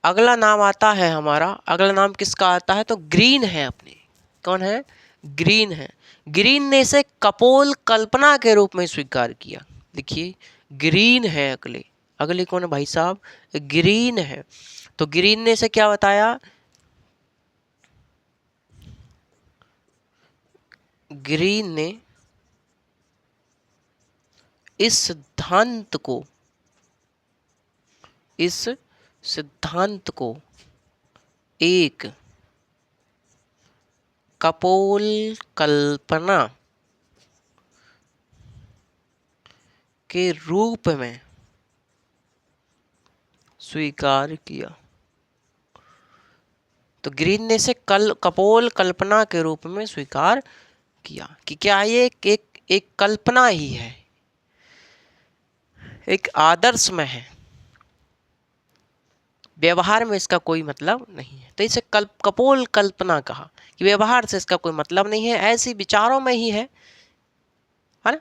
अगला नाम आता है हमारा, अगला नाम किसका आता है? तो ग्रीन है अपने। कौन है? ग्रीन है। ग्रीन ने इसे कपोल कल्पना के रूप में स्वीकार किया। देखिए, ग्रीन है अगले। अगले कौन है भाई साहब? ग्रीन है। तो ग्रीन ने इसे क्या बताया? ग्रीन ने इस सिद्धांत को, इस सिद्धांत को एक कपोल कल्पना के रूप में स्वीकार किया। तो ग्रीन ने इसे कपोल कल्पना के रूप में स्वीकार किया कि क्या ये एक कल्पना ही है, एक आदर्श में है, व्यवहार में इसका कोई मतलब नहीं है। तो इसे कपोल कल्पना कहा कि व्यवहार से इसका कोई मतलब नहीं है, ऐसी विचारों में ही है ना।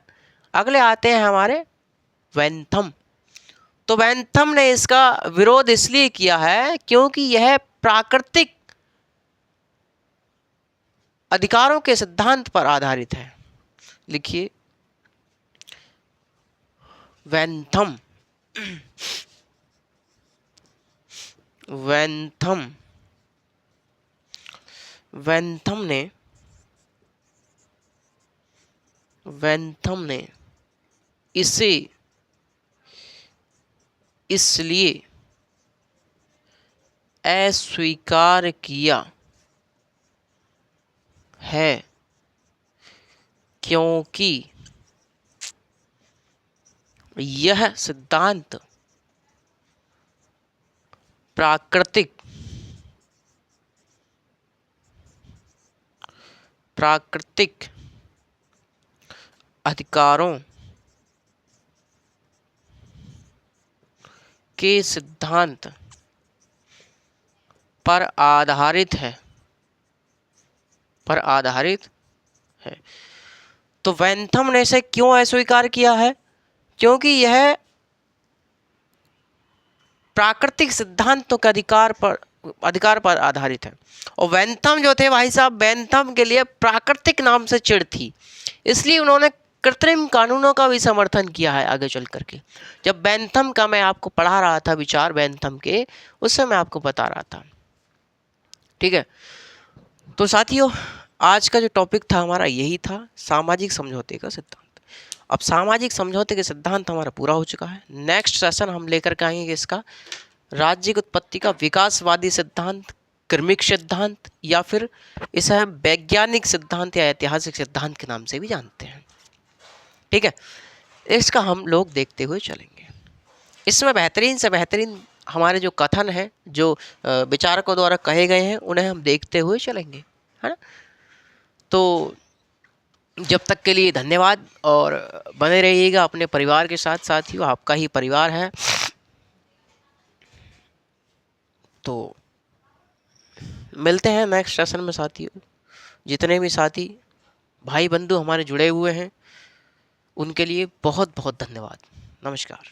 अगले आते हैं हमारे वेंथम। तो वेंथम ने इसका विरोध इसलिए किया है क्योंकि यह प्राकृतिक अधिकारों के सिद्धांत पर आधारित है। लिखिए, वेंथम। वेंथम, वेंथम ने, वेंथम ने इसे इसलिए अस्वीकार किया है क्योंकि यह सिद्धांत प्राकृतिक, प्राकृतिक अधिकारों के सिद्धांत पर आधारित है, पर आधारित है। तो वेंथम ने इसे क्यों अस्वीकार किया है? क्योंकि यह प्राकृतिक सिद्धांतों के अधिकार पर आधारित है। और वेंथम जो थे भाई साहब, वेंथम के लिए प्राकृतिक नाम से चिढ़ थी, इसलिए उन्होंने कृत्रिम कानूनों का भी समर्थन किया है आगे चल करके। जब बेंथम का मैं आपको पढ़ा रहा था, विचार बेंथम के, उससे मैं आपको बता रहा था। ठीक है, तो साथियों, आज का जो टॉपिक था हमारा यही था, सामाजिक समझौते का सिद्धांत। अब सामाजिक समझौते के सिद्धांत हमारा पूरा हो चुका है। नेक्स्ट सेशन हम लेकर के आएंगे इसका राज्य की उत्पत्ति का विकासवादी सिद्धांत, क्रमिक सिद्धांत, या फिर इसे हम वैज्ञानिक सिद्धांत या ऐतिहासिक सिद्धांत के नाम से भी जानते हैं। ठीक है, इसका हम लोग देखते हुए चलेंगे। इसमें बेहतरीन से बेहतरीन हमारे जो कथन हैं, जो विचारकों द्वारा कहे गए हैं, उन्हें हम देखते हुए चलेंगे, है ना। तो जब तक के लिए धन्यवाद, और बने रहिएगा अपने परिवार के साथ। साथियों, आपका ही परिवार है। तो मिलते हैं नेक्स्ट सेशन में साथियों। जितने भी साथी भाई बंधु हमारे जुड़े हुए हैं, उनके लिए बहुत बहुत धन्यवाद। नमस्कार।